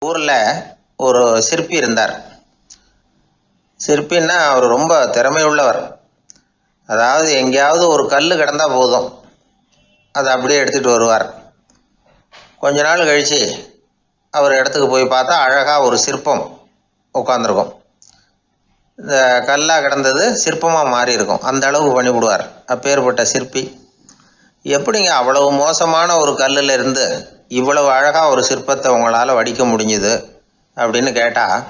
ஊர்ல ஒரு சிற்பி இருந்தார். சிற்பின்னா அவர் ரொம்ப திறமை உள்ளவர். அதாவது எங்கேயாவது ஒரு கல் கிடந்தா போதும், அதை அப்படியே எடுத்துட்டு வருவார். கொஞ்ச நாள் கழிச்சு அவர் இடத்துக்கு போய் பார்த்தா அழகா ஒரு சிற்பம் உட்காந்துருக்கும். இந்த கல்லாக கிடந்தது சிற்பமாக மாறி இருக்கும். அந்த அளவுக்கு பண்ணிவிடுவார் அப்பேற்பட்ட சிற்பி. எப்படிங்க அவ்வளவு மோசமான ஒரு கல்லில் இருந்து இவ்வளவு அழகாக ஒரு சிற்பத்தை உங்களால் வடிக்க முடிஞ்சுது அப்படின்னு கேட்டால்,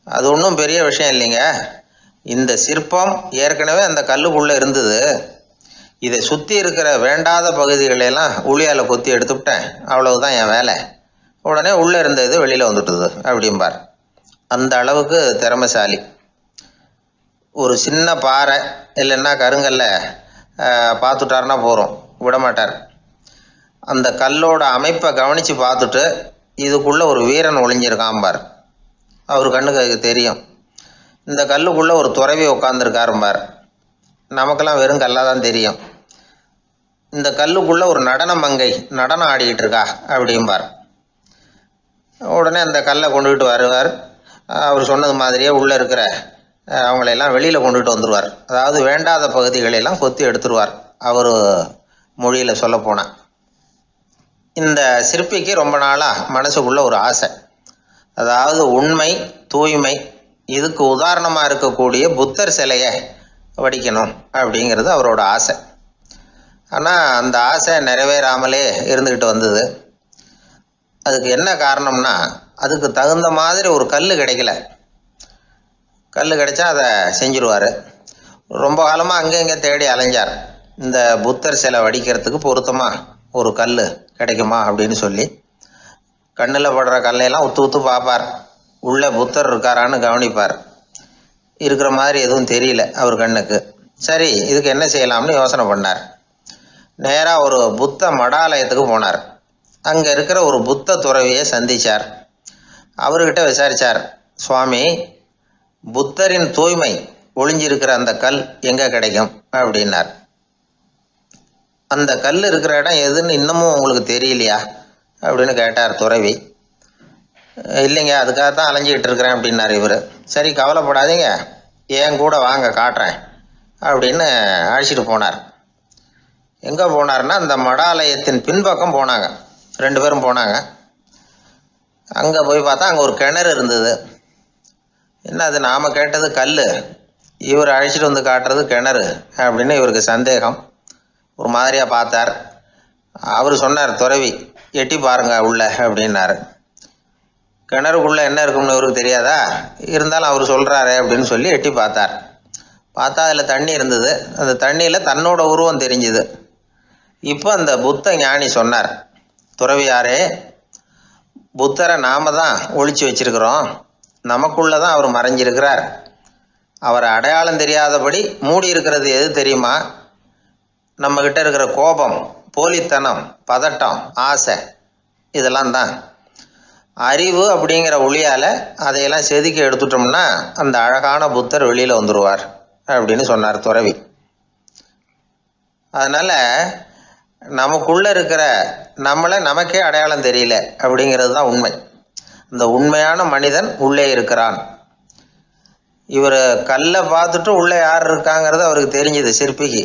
அது ஒன்றும் பெரிய விஷயம் இல்லைங்க. இந்த சிற்பம் ஏற்கனவே அந்த கல்லுக்குள்ளே இருந்தது. இதை சுற்றி இருக்கிற வேண்டாத பகுதிகளெல்லாம் உளியால் கொத்தி எடுத்துவிட்டேன், அவ்வளவுதான் என் வேலை. உடனே உள்ளே இருந்த இது வெளியில் வந்துட்டுது அப்படிம்பார். அந்த அளவுக்கு திறமைசாலி. ஒரு சின்ன பாறை இல்லைன்னா கருங்கல்ல பார்த்துட்டாருன்னா போகிறோம், விடமாட்டார். அந்த கல்லோட அமைப்பை கவனித்து பார்த்துட்டு இதுக்குள்ளே ஒரு வீரன் ஒளிஞ்சிருக்காம்பார். அவர் கண்ணுக்கு அதுக்கு தெரியும். இந்த கல்லுக்குள்ளே ஒரு துறவி உட்காந்துருக்காரும்பார். நமக்கெல்லாம் வெறும் கல்லாக தான் தெரியும். இந்த கல்லுக்குள்ளே ஒரு நடன மங்கை நடனம் ஆடிக்கிட்டு இருக்கா அப்படிம்பார். உடனே அந்த கல்லை கொண்டுகிட்டு வருவார். அவர் சொன்னது மாதிரியே உள்ளே இருக்கிற அவங்களையெல்லாம் வெளியில் கொண்டுகிட்டு வந்துடுவார். அதாவது வேண்டாத பகுதிகளெல்லாம் கொத்தி எடுத்துருவார். அவர் மொழியில் சொல்ல போனால், இந்த சிற்பிக்கு ரொம்ப நாளாக மனசுக்குள்ள ஒரு ஆசை. அதாவது உண்மை, தூய்மை, இதுக்கு உதாரணமாக இருக்கக்கூடிய புத்தர் சிலையை வடிக்கணும் அப்படிங்கிறது அவரோட ஆசை. ஆனால் அந்த ஆசை நிறைவேறாமலே இருந்துக்கிட்டு வந்தது. அதுக்கு என்ன காரணம்னா, அதுக்கு தகுந்த மாதிரி ஒரு கல் கிடைக்கல. கல் கிடைச்சா அதை செஞ்சுருவார். ரொம்ப காலமாக அங்கே இங்கே தேடி அலைஞ்சார். இந்த புத்தர் சிலை வடிக்கிறதுக்கு பொருத்தமாக ஒரு கல் கிடைக்குமா அப்படின்னு சொல்லி கண்ணில் படுற கல்லையெல்லாம் உத்து உத்து பார்ப்பார். உள்ளே புத்தர் இருக்காரான்னு கவனிப்பார். இருக்கிற மாதிரி எதுவும் தெரியல அவர் கண்ணுக்கு. சரி, இதுக்கு என்ன செய்யலாம்னு யோசனை பண்ணார். நேராக ஒரு புத்த மடாலயத்துக்கு போனார். அங்கே இருக்கிற ஒரு புத்த துறவியை சந்தித்தார். அவர்கிட்ட விசாரித்தார், சுவாமி, புத்தரின் தூய்மை ஒளிஞ்சிருக்கிற அந்த கல் எங்கே கிடைக்கும் அப்படின்னார். அந்த கல் இருக்கிற இடம் எதுன்னு இன்னமும் உங்களுக்கு தெரியலையா அப்படின்னு கேட்டார் துறவி. இல்லைங்க, அதுக்காக தான் அலைஞ்சிக்கிட்டு இருக்கிறேன் அப்படின்னார் இவர். சரி, கவலைப்படாதீங்க, ஏன் கூட வாங்க காட்டுறேன் அப்படின்னு அழைச்சிட்டு போனார். எங்கே போனார்னா, அந்த மடாலயத்தின் பின்பக்கம் போனாங்க. 2 பேரும் போனாங்க. அங்கே போய் பார்த்தா அங்கே ஒரு கிணறு இருந்தது. என்ன அது, நாம் கேட்டது கல், இவர் அழைச்சிட்டு வந்து காட்டுறது கிணறு அப்படின்னு இவருக்கு சந்தேகம். ஒரு மாதிரியாக பார்த்தார். அவர் சொன்னார், துறவி, எட்டி பாருங்க உள்ள அப்படின்னாரு. கிணறுக்குள்ளே என்ன இருக்கும்னு இவருக்கு தெரியாதா, இருந்தாலும் அவர் சொல்கிறாரு அப்படின்னு சொல்லி எட்டி பார்த்தார். பார்த்தா அதில் தண்ணி இருந்தது. அந்த தண்ணியில் தன்னோட உருவம் தெரிஞ்சுது. இப்போ அந்த புத்த ஞானி சொன்னார், துறவியாரே, புத்தரை நாம தான் ஒழிச்சு வச்சிருக்கிறோம், நமக்குள்ளே தான் அவர் மறைஞ்சிருக்கிறார். அவரை அடையாளம் தெரியாதபடி மூடி இருக்கிறது எது தெரியுமா? நம்மக்கிட்ட இருக்கிற கோபம், போலித்தனம், பதட்டம், ஆசை, இதெல்லாம் தான். அறிவு அப்படிங்கிற ஒளியால் அதையெல்லாம் செதுக்கி எடுத்துட்டோம்னா அந்த அழகான புத்தர் வெளியில் வந்துடுவார் அப்படின்னு சொன்னார் துறவி. அதனால் நமக்குள்ளே இருக்கிற நம்மளை நமக்கே அடையாளம் தெரியல அப்படிங்கிறது தான் உண்மை. இந்த உண்மையான மனிதன் உள்ளே இருக்கிறான். இவர் கல்லை பார்த்துட்டு உள்ளே யார் இருக்காங்கிறது அவருக்கு தெரிஞ்சுது சிற்பிக்கு.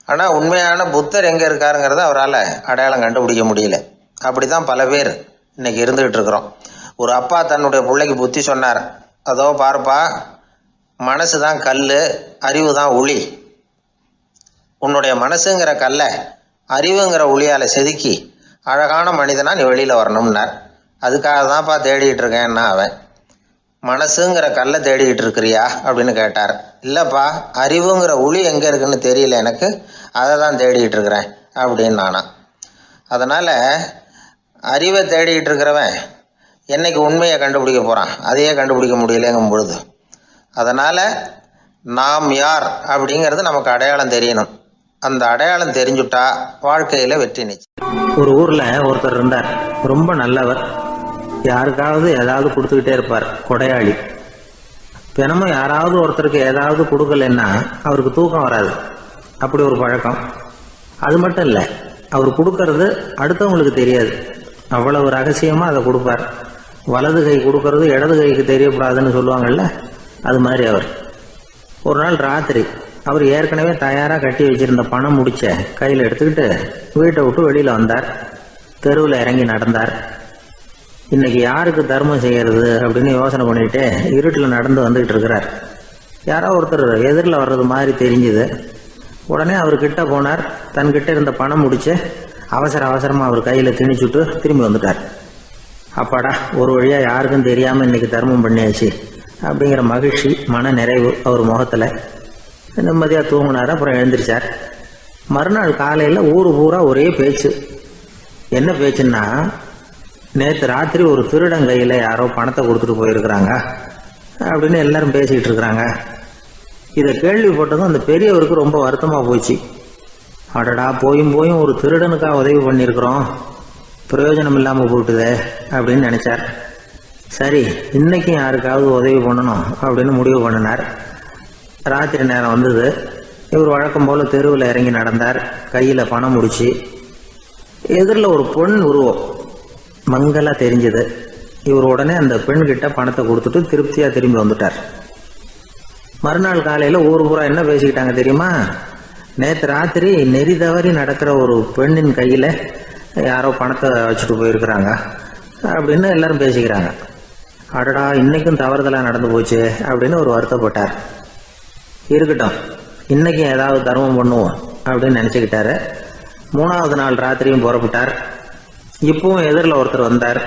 ஆனால் உண்மையான புத்தர் எங்கே இருக்காருங்கிறத அவரால் அடையாளம் கண்டுபிடிக்க முடியல. அப்படி தான் பல பேர் இன்றைக்கி இருந்துக்கிட்டு இருக்கிறோம். ஒரு அப்பா தன்னுடைய பிள்ளைக்கு புத்தி சொன்னார், அதோ பார்ப்பா, மனசு தான் கல், அறிவு தான் உளி. உன்னுடைய மனசுங்கிற கல்லை அறிவுங்கிற ஒளியால் செதுக்கி அழகான மனிதனாக நீ வெளியில் வரணும்னார். அதுக்காக தான்ப்பா தேடிக்கிட்டு இருக்கேன்னா அவன். மனசுங்கிற கல்லை தேடிக்கிட்டு இருக்கிறியா அப்படின்னு கேட்டார். இல்லைப்பா, அறிவுங்கிற ஒளி எங்கே இருக்குன்னு தெரியல எனக்கு, அதை தான் தேடிக்கிட்டு இருக்கிறேன் அப்படின்னு நானா. அதனால் அறிவை தேடிக்கிட்டு இருக்கிறவன் என்னைக்கு உண்மையை கண்டுபிடிக்க போகிறான், அதையே கண்டுபிடிக்க முடியலைங்கும் பொழுது. அதனால் நாம் யார் அப்படிங்கிறது நமக்கு அடையாளம் தெரியணும். அந்த அடையாளம் தெரிஞ்சுட்டா வாழ்க்கையில் வெற்றி நிச்சயம். ஒரு ஊரில் ஒருத்தர் இருந்தார், ரொம்ப நல்லவர். யாருக்காவது ஏதாவது கொடுத்துக்கிட்டே இருப்பார், கொடையாளி. தினமும் யாராவது ஒருத்தருக்கு ஏதாவது கொடுக்கலன்னா அவருக்கு தூக்கம் வராது. அப்படி ஒரு பழக்கம். அது மட்டும் இல்லை, அவர் கொடுக்கறது அடுத்தவங்களுக்கு தெரியாது. அவ்வளவு ரகசியமாக அதை கொடுப்பார். வலது கை கொடுக்கறது இடது கைக்கு தெரியக்கூடாதுன்னு சொல்லுவாங்கள்ல, அது மாதிரி அவர். ஒரு நாள் ராத்திரி அவர் ஏற்கனவே தயாராக கட்டி வச்சிருந்த பணம் முடிச்ச கையில் எடுத்துக்கிட்டு வீட்டை விட்டு வெளியில் வந்தார். தெருவில் இறங்கி நடந்தார். இன்னைக்கு யாருக்கு தர்மம் செய்யறது அப்படின்னு யோசனை பண்ணிட்டு இருட்டில் நடந்து வந்துகிட்டு இருக்கிறார். யாரோ ஒருத்தர் எதிரில் வர்றது மாதிரி தெரிஞ்சுது. உடனே அவர் கிட்ட போனார். தன்கிட்ட இருந்த பணம் முடிச்சு அவசரமாக அவர் கையில் திணிச்சுட்டு திரும்பி வந்துட்டார். அப்பாடா, ஒரு வழியாக யாருக்கும் தெரியாமல் இன்னைக்கு தர்மம் பண்ணியாச்சு அப்படிங்கிற மகிழ்ச்சி, மன நிறைவு அவர் முகத்தில். நிம்மதியாக தூங்கினார். அப்புறம் எழுந்திரிச்சார். மறுநாள் காலையில் ஊரு பூரா ஒரே பேச்சு. என்ன பேச்சுன்னா, நேற்று ராத்திரி ஒரு திருடன் கையில் யாரோ பணத்தை கொடுத்துட்டு போயிருக்கிறாங்க அப்படின்னு எல்லாரும் பேசிக்கிட்டு இருக்கிறாங்க. இதை கேள்விப்பட்டதும் அந்த பெரியவருக்கு ரொம்ப வருத்தமாக போச்சு. அடடா, போயும் ஒரு திருடனுக்காக உதவி பண்ணியிருக்கிறோம், பிரயோஜனம் இல்லாமல் போட்டுதே அப்படின்னு நினைச்சார். சரி, இன்னைக்கும் யாருக்காவது உதவி பண்ணணும் அப்படின்னு முடிவு பண்ணினார். ராத்திரி நேரம் வந்தது. இவர் வழக்கம் போல் தெருவில் இறங்கி நடந்தார். கையில் பணம் முடிச்சு. எதிரில் ஒரு பெண் உருவம் மங்கலாக தெரிஞ்சது. இவர் உடனே அந்த பெண்கிட்ட பணத்தை கொடுத்துட்டு திருப்தியாக திரும்பி வந்துட்டார். மறுநாள் காலையில் ஊர் பூரா என்ன பேசிக்கிட்டாங்க தெரியுமா? நேற்று ராத்திரி நெறி தவறி நடக்கிற ஒரு பெண்ணின் கையில் யாரோ பணத்தை வச்சுட்டு போயிருக்கிறாங்க அப்படின்னு எல்லாரும் பேசிக்கிறாங்க. அடடா, இன்னைக்கும் தவறுதலாக நடந்து போச்சு அப்படின்னு ஒரு வருத்தப்பட்டார். இருக்கட்டும், இன்னைக்கும் ஏதாவது தர்மம் பண்ணுவோம் அப்படின்னு நினச்சிக்கிட்டாரு. 3வது நாள் ராத்திரியும் புறப்பட்டார். இப்பவும் எதிரில் ஒருத்தர் வந்தார்.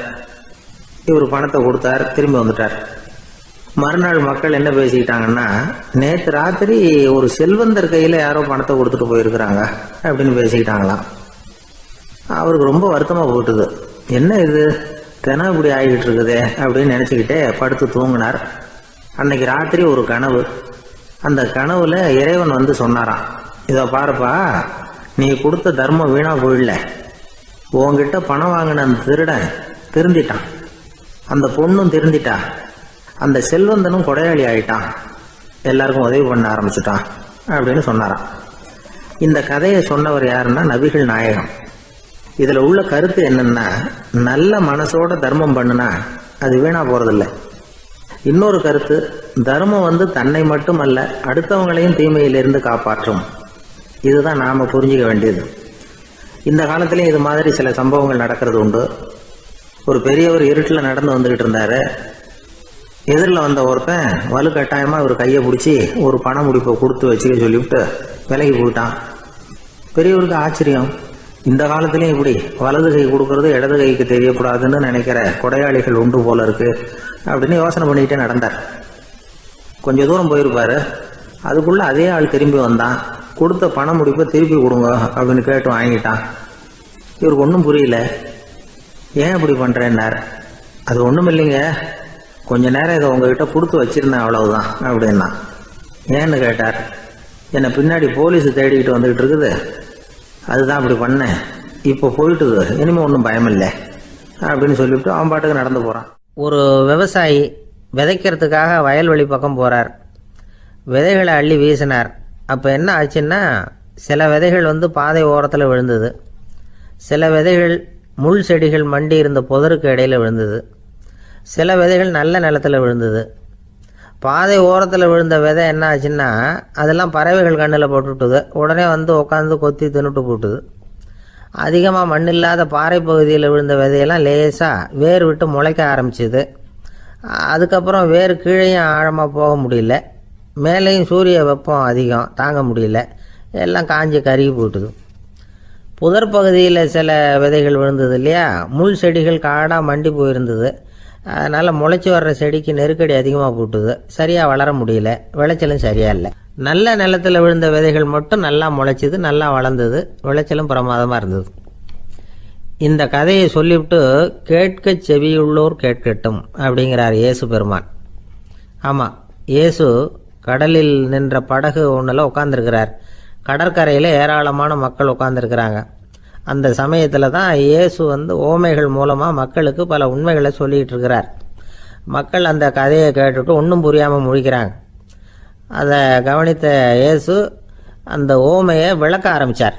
இவர் பணத்தை கொடுத்தார், திரும்பி வந்துட்டார். மறுநாள் மக்கள் என்ன பேசிக்கிட்டாங்கன்னா, நேற்று ராத்திரி ஒரு செல்வந்தர் கையில் யாரோ பணத்தை கொடுத்துட்டு போயிருக்கிறாங்க அப்படின்னு பேசிக்கிட்டாங்களாம். அவருக்கு ரொம்ப வருத்தமாக போட்டுது. என்ன இது தினம் இப்படி ஆகிக்கிட்டு இருக்குதே அப்படின்னு நினச்சிக்கிட்டே படுத்து தூங்கினார். அன்னைக்கு ராத்திரி ஒரு கனவு. அந்த கனவுல இறைவன் வந்து சொன்னாராம், இதை பாருப்பா, நீ கொடுத்த தர்மம் வீணா போயிடல. உன்கிட்ட பணம் வாங்கின அந்த திருடன் திருந்திட்டான், அந்த பொண்ணும் திருந்திட்டா, அந்த செல்வந்தனும் கொடையாளி ஆயிட்டான், எல்லாருக்கும் உதவி பண்ண ஆரம்பிச்சுட்டான் அப்படின்னு சொன்னாராம். இந்த கதையை சொன்னவர் யாருன்னா நபிகள் நாயகம். இதில் உள்ள கருத்து என்னன்னா, நல்ல மனசோட தர்மம் பண்ணுனா அது வீணா போறதில்ல. இன்னொரு கருத்து, தர்மம் வந்து தன்னை மட்டுமல்ல அடுத்தவங்களையும் தீமையிலிருந்து காப்பாற்றும். இதுதான் நாம புரிஞ்சிக்க வேண்டியது. இந்த காலத்திலேயும் இது மாதிரி சில சம்பவங்கள் நடக்கிறது உண்டு. ஒரு பெரியவர் இருட்டில் நடந்து வந்துகிட்டு இருந்தாரு. எதிரில் வந்த ஒருத்தன் வலுக்கட்டாயமாக ஒரு கையை பிடிச்சி ஒரு பண முடிப்பை கொடுத்து வச்சுக்க சொல்லிவிட்டு விலகி போயிட்டான். பெரியவருக்கு ஆச்சரியம். இந்த காலத்திலையும் இப்படி வலது கை கொடுக்கறது இடது கைக்கு தெரியக்கூடாதுன்னு நினைக்கிற கொடையாளிகள் உண்டு போல இருக்கு அப்படின்னு யோசனை பண்ணிக்கிட்டே நடந்தார். கொஞ்சம் தூரம் போயிருப்பாரு. அதுக்குள்ள அதே ஆள் திரும்பி வந்தான். கொடுத்த பண முடிப்பை திருப்பி கொடுங்க அப்படின்னு கேட்டு வாங்கிட்டான். இவருக்கு ஒன்றும் புரியல. ஏன் இப்படி பண்றேன்னார். அது ஒன்றும் இல்லைங்க, கொஞ்ச நேரம் இதை உங்ககிட்ட கொடுத்து வச்சிருந்தேன், அவ்வளவுதான் அப்படின்னா. ஏன்னு கேட்டார். என்னை பின்னாடி போலீஸ் தேடிக்கிட்டு வந்துகிட்டு இருக்குது, அதுதான் அப்படி பண்ணேன், இப்போ போயிட்டுது, இனிமேல் ஒன்றும் பயமில்லை அப்படின்னு சொல்லிவிட்டு அவன் பாட்டுக்கு நடந்து போகிறான். ஒரு விவசாயி விதைக்கிறதுக்காக வயல்வெளி பக்கம் போகிறார். விதைகளை அள்ளி வீசினார். அப்போ என்ன ஆச்சுன்னா, சில விதைகள் வந்து பாதை ஓரத்தில் விழுந்தது, சில விதைகள் முள் செடிகள் மண்டி இருந்த புதருக்கு இடையில் விழுந்தது, சில விதைகள் நல்ல நிலத்தில் விழுந்தது. பாதை ஓரத்தில் விழுந்த விதை என்ன ஆச்சுன்னா, அதெல்லாம் பறவைகள் கண்ணில் போட்டுவிட்டுது. உடனே வந்து உட்காந்து கொத்தி தின்னுட்டு போட்டுது. அதிகமாக மண் இல்லாத பாறை பகுதியில் விழுந்த விதையெல்லாம் லேசாக வேர் விட்டு முளைக்க ஆரம்பிச்சிது. அதுக்கப்புறம் வேர் கீழேயும் ஆழமாக போக முடியல, மேலேயும் சூரிய வெப்பம் அதிகம் தாங்க முடியல, எல்லாம் காஞ்சி கருகி போட்டுது. புதர் பகுதியில் சில விதைகள் விழுந்தது இல்லையா, முள் செடிகள் காடாக மண்டி போயிருந்தது. அதனால் முளைச்சி வர்ற செடிக்கு நெருக்கடி அதிகமாக போட்டுது, சரியாக வளர முடியல, விளைச்சலும் சரியா இல்லை. நல்ல நிலத்தில் விழுந்த விதைகள் மட்டும் நல்லா முளைச்சிது, நல்லா வளர்ந்தது, விளைச்சலும் பிரமாதமாக இருந்தது. இந்த கதையை சொல்லிவிட்டு கேட்க செவியுள்ளோர் கேட்கட்டும் அப்படிங்கிறார் இயேசு பெருமான். ஆமாம், இயேசு கடலில் நின்ற படகு ஒன்றில் உட்காந்துருக்கிறார். கடற்கரையில் ஏராளமான மக்கள் உட்காந்துருக்கிறாங்க. அந்த சமயத்தில் தான் இயேசு வந்து ஓமைகள் மூலமாக மக்களுக்கு பல உண்மைகளை சொல்லிகிட்டு இருக்கிறார். மக்கள் அந்த கதையை கேட்டுட்டு ஒன்றும் புரியாமல் முழிக்கிறாங்க. அதை கவனித்த இயேசு அந்த ஓமையை விளக்க ஆரம்பித்தார்.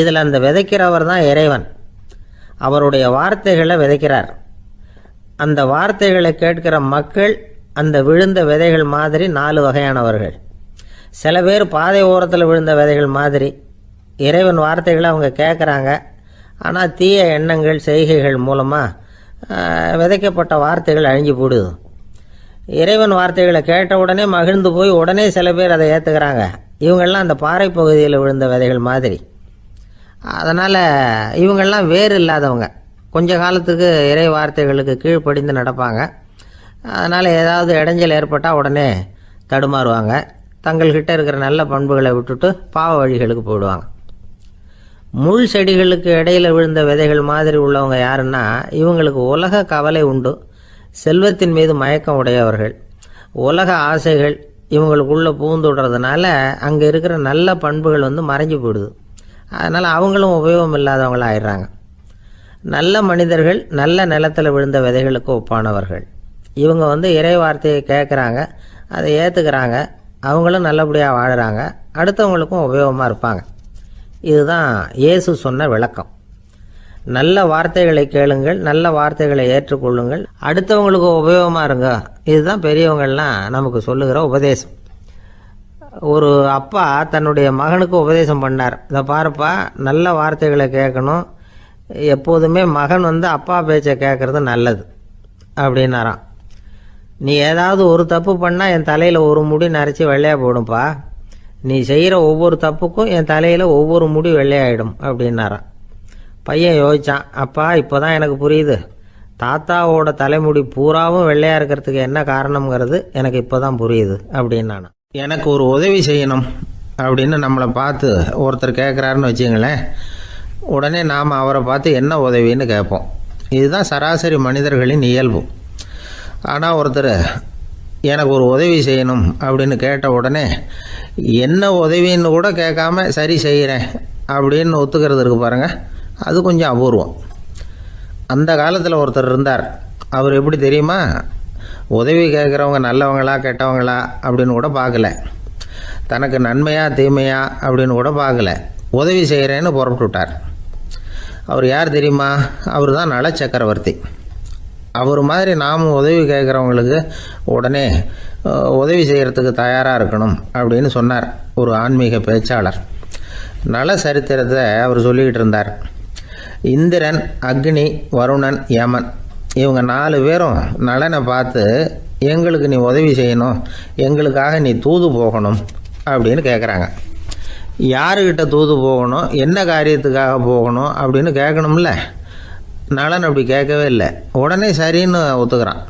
இதில் அந்த விதைக்கிறவர் தான் இறைவன். அவருடைய வார்த்தைகளை விதைக்கிறார். அந்த வார்த்தைகளை கேட்கிற மக்கள் அந்த விழுந்த விதைகள் மாதிரி 4 வகையானவர்கள். சில பேர் பாதை ஓரத்தில் விழுந்த விதைகள் மாதிரி இறைவன் வார்த்தைகளை அவங்க கேட்குறாங்க. ஆனால் தீய எண்ணங்கள் செய்கைகள் மூலமாக விதைக்கப்பட்ட வார்த்தைகள் அழிஞ்சு போடுது. இறைவன் வார்த்தைகளை கேட்ட உடனே மகிழ்ந்து போய் உடனே சில பேர் அதை ஏற்றுக்கிறாங்க. இவங்கெல்லாம் அந்த பாறை பகுதியில் விழுந்த விதைகள் மாதிரி. அதனால் இவங்கெல்லாம் வேறு இல்லாதவங்க. கொஞ்ச காலத்துக்கு இறை வார்த்தைகளுக்கு கீழ்ப்படிந்து நடப்பாங்க. அதனால் ஏதாவது இடைஞ்சல் ஏற்பட்டால் உடனே தடுமாறுவாங்க. தங்கள்கிட்ட இருக்கிற நல்ல பண்புகளை விட்டுட்டு பாவ வழிகளுக்கு போயிடுவாங்க. முள் செடிகளுக்கு இடையில் விழுந்த விதைகள் மாதிரி உள்ளவங்க யாருன்னா, இவங்களுக்கு உலக கவலை உண்டு, செல்வத்தின் மீது மயக்கம் உடையவர்கள். உலக ஆசைகள் இவங்களுக்குள்ளே பூந்துடுறதுனால அங்கே இருக்கிற நல்ல பண்புகள் மறைஞ்சு போயிடுது. அதனால் அவங்களும் உபயோகம் இல்லாதவங்களாக ஆயிடுறாங்க. நல்ல மனிதர்கள் நல்ல நிலத்தில் விழுந்த விதைகளுக்கு ஒப்பானவர்கள். இவங்க இறை வார்த்தையை கேட்குறாங்க, அதை ஏற்றுக்கிறாங்க, அவங்களும் நல்லபடியாக வாழுறாங்க, அடுத்தவங்களுக்கும் உபயோகமாக இருப்பாங்க. இதுதான் இயேசு சொன்ன விளக்கம். நல்ல வார்த்தைகளை கேளுங்கள், நல்ல வார்த்தைகளை ஏற்றுக்கொள்ளுங்கள், அடுத்தவங்களுக்கு உபயோகமாக இருங்க. இதுதான் பெரியவங்கள்லாம் நமக்கு சொல்லுகிற உபதேசம். ஒரு அப்பா தன்னுடைய மகனுக்கு உபதேசம் பண்ணார். இதை பாருப்பா, நல்ல வார்த்தைகளை கேட்கணும், எப்போதுமே மகன் அப்பா பேச்சை கேட்கறது நல்லது அப்படின்னாராம். நீ ஏதாவது ஒரு தப்பு பண்ணால் என் தலையில் ஒரு முடி நரைச்சி வெள்ளையாக போடும்பா, நீ செய்கிற ஒவ்வொரு தப்புக்கும் என் தலையில் ஒவ்வொரு முடி வெள்ளையாயிடும் அப்படின்னாராம். பையன் யோசிச்சான், அப்பா இப்போ தான் எனக்கு புரியுது, தாத்தாவோட தலைமுடி பூராவும் வெள்ளையாக இருக்கிறதுக்கு என்ன காரணம்ங்கிறது எனக்கு இப்போ தான் புரியுது அப்படின்னானா. எனக்கு ஒரு உதவி செய்யணும் அப்படின்னு நம்மளை பார்த்து ஒருத்தர் கேட்குறாருன்னு வச்சுங்களேன், உடனே நாம் அவரை பார்த்து என்ன உதவின்னு கேட்போம். இதுதான் சராசரி மனிதர்களின் இயல்பு. ஆனால் ஒருத்தர் எனக்கு ஒரு உதவி செய்யணும் அப்படின்னு கேட்ட உடனே என்ன உதவின்னு கூட கேட்காம சரி செய்கிறேன் அப்படின்னு ஒத்துக்கிறது இருக்கு பாருங்கள், அது கொஞ்சம் அபூர்வம். அந்த காலத்தில் ஒருத்தர் இருந்தார். அவர் எப்படி தெரியுமா, உதவி கேட்குறவங்க நல்லவங்களா கெட்டவங்களா அப்படின்னு கூட பார்க்கல, தனக்கு நன்மையா தீமையா அப்படின்னு கூட பார்க்கல, உதவி செய்கிறேன்னு புறப்பட்டு விட்டார். அவர் யார் தெரியுமா, அவர் தான் நல சக்கரவர்த்தி. அவர் மாதிரி நாமும் உதவி கேட்குறவங்களுக்கு உடனே உதவி செய்கிறதுக்கு தயாராக இருக்கணும் அப்படின்னு சொன்னார் ஒரு ஆன்மீக பேச்சாளர். நல சரித்திரத்தை அவர் சொல்லிக்கிட்டு இருந்தார். இந்திரன், அக்னி, வருணன், யமன் இவங்க 4 பேரும் நலனை பார்த்து எங்களுக்கு நீ உதவி செய்யணும், எங்களுக்காக நீ தூது போகணும் அப்படின்னு கேட்குறாங்க. யாருக்கிட்ட தூது போகணும், என்ன காரியத்துக்காக போகணும் அப்படின்னு கேட்கணும்ல. நலன் அப்படி கேட்கவே இல்லை, உடனே சரின்னு ஒத்துக்கிறான்.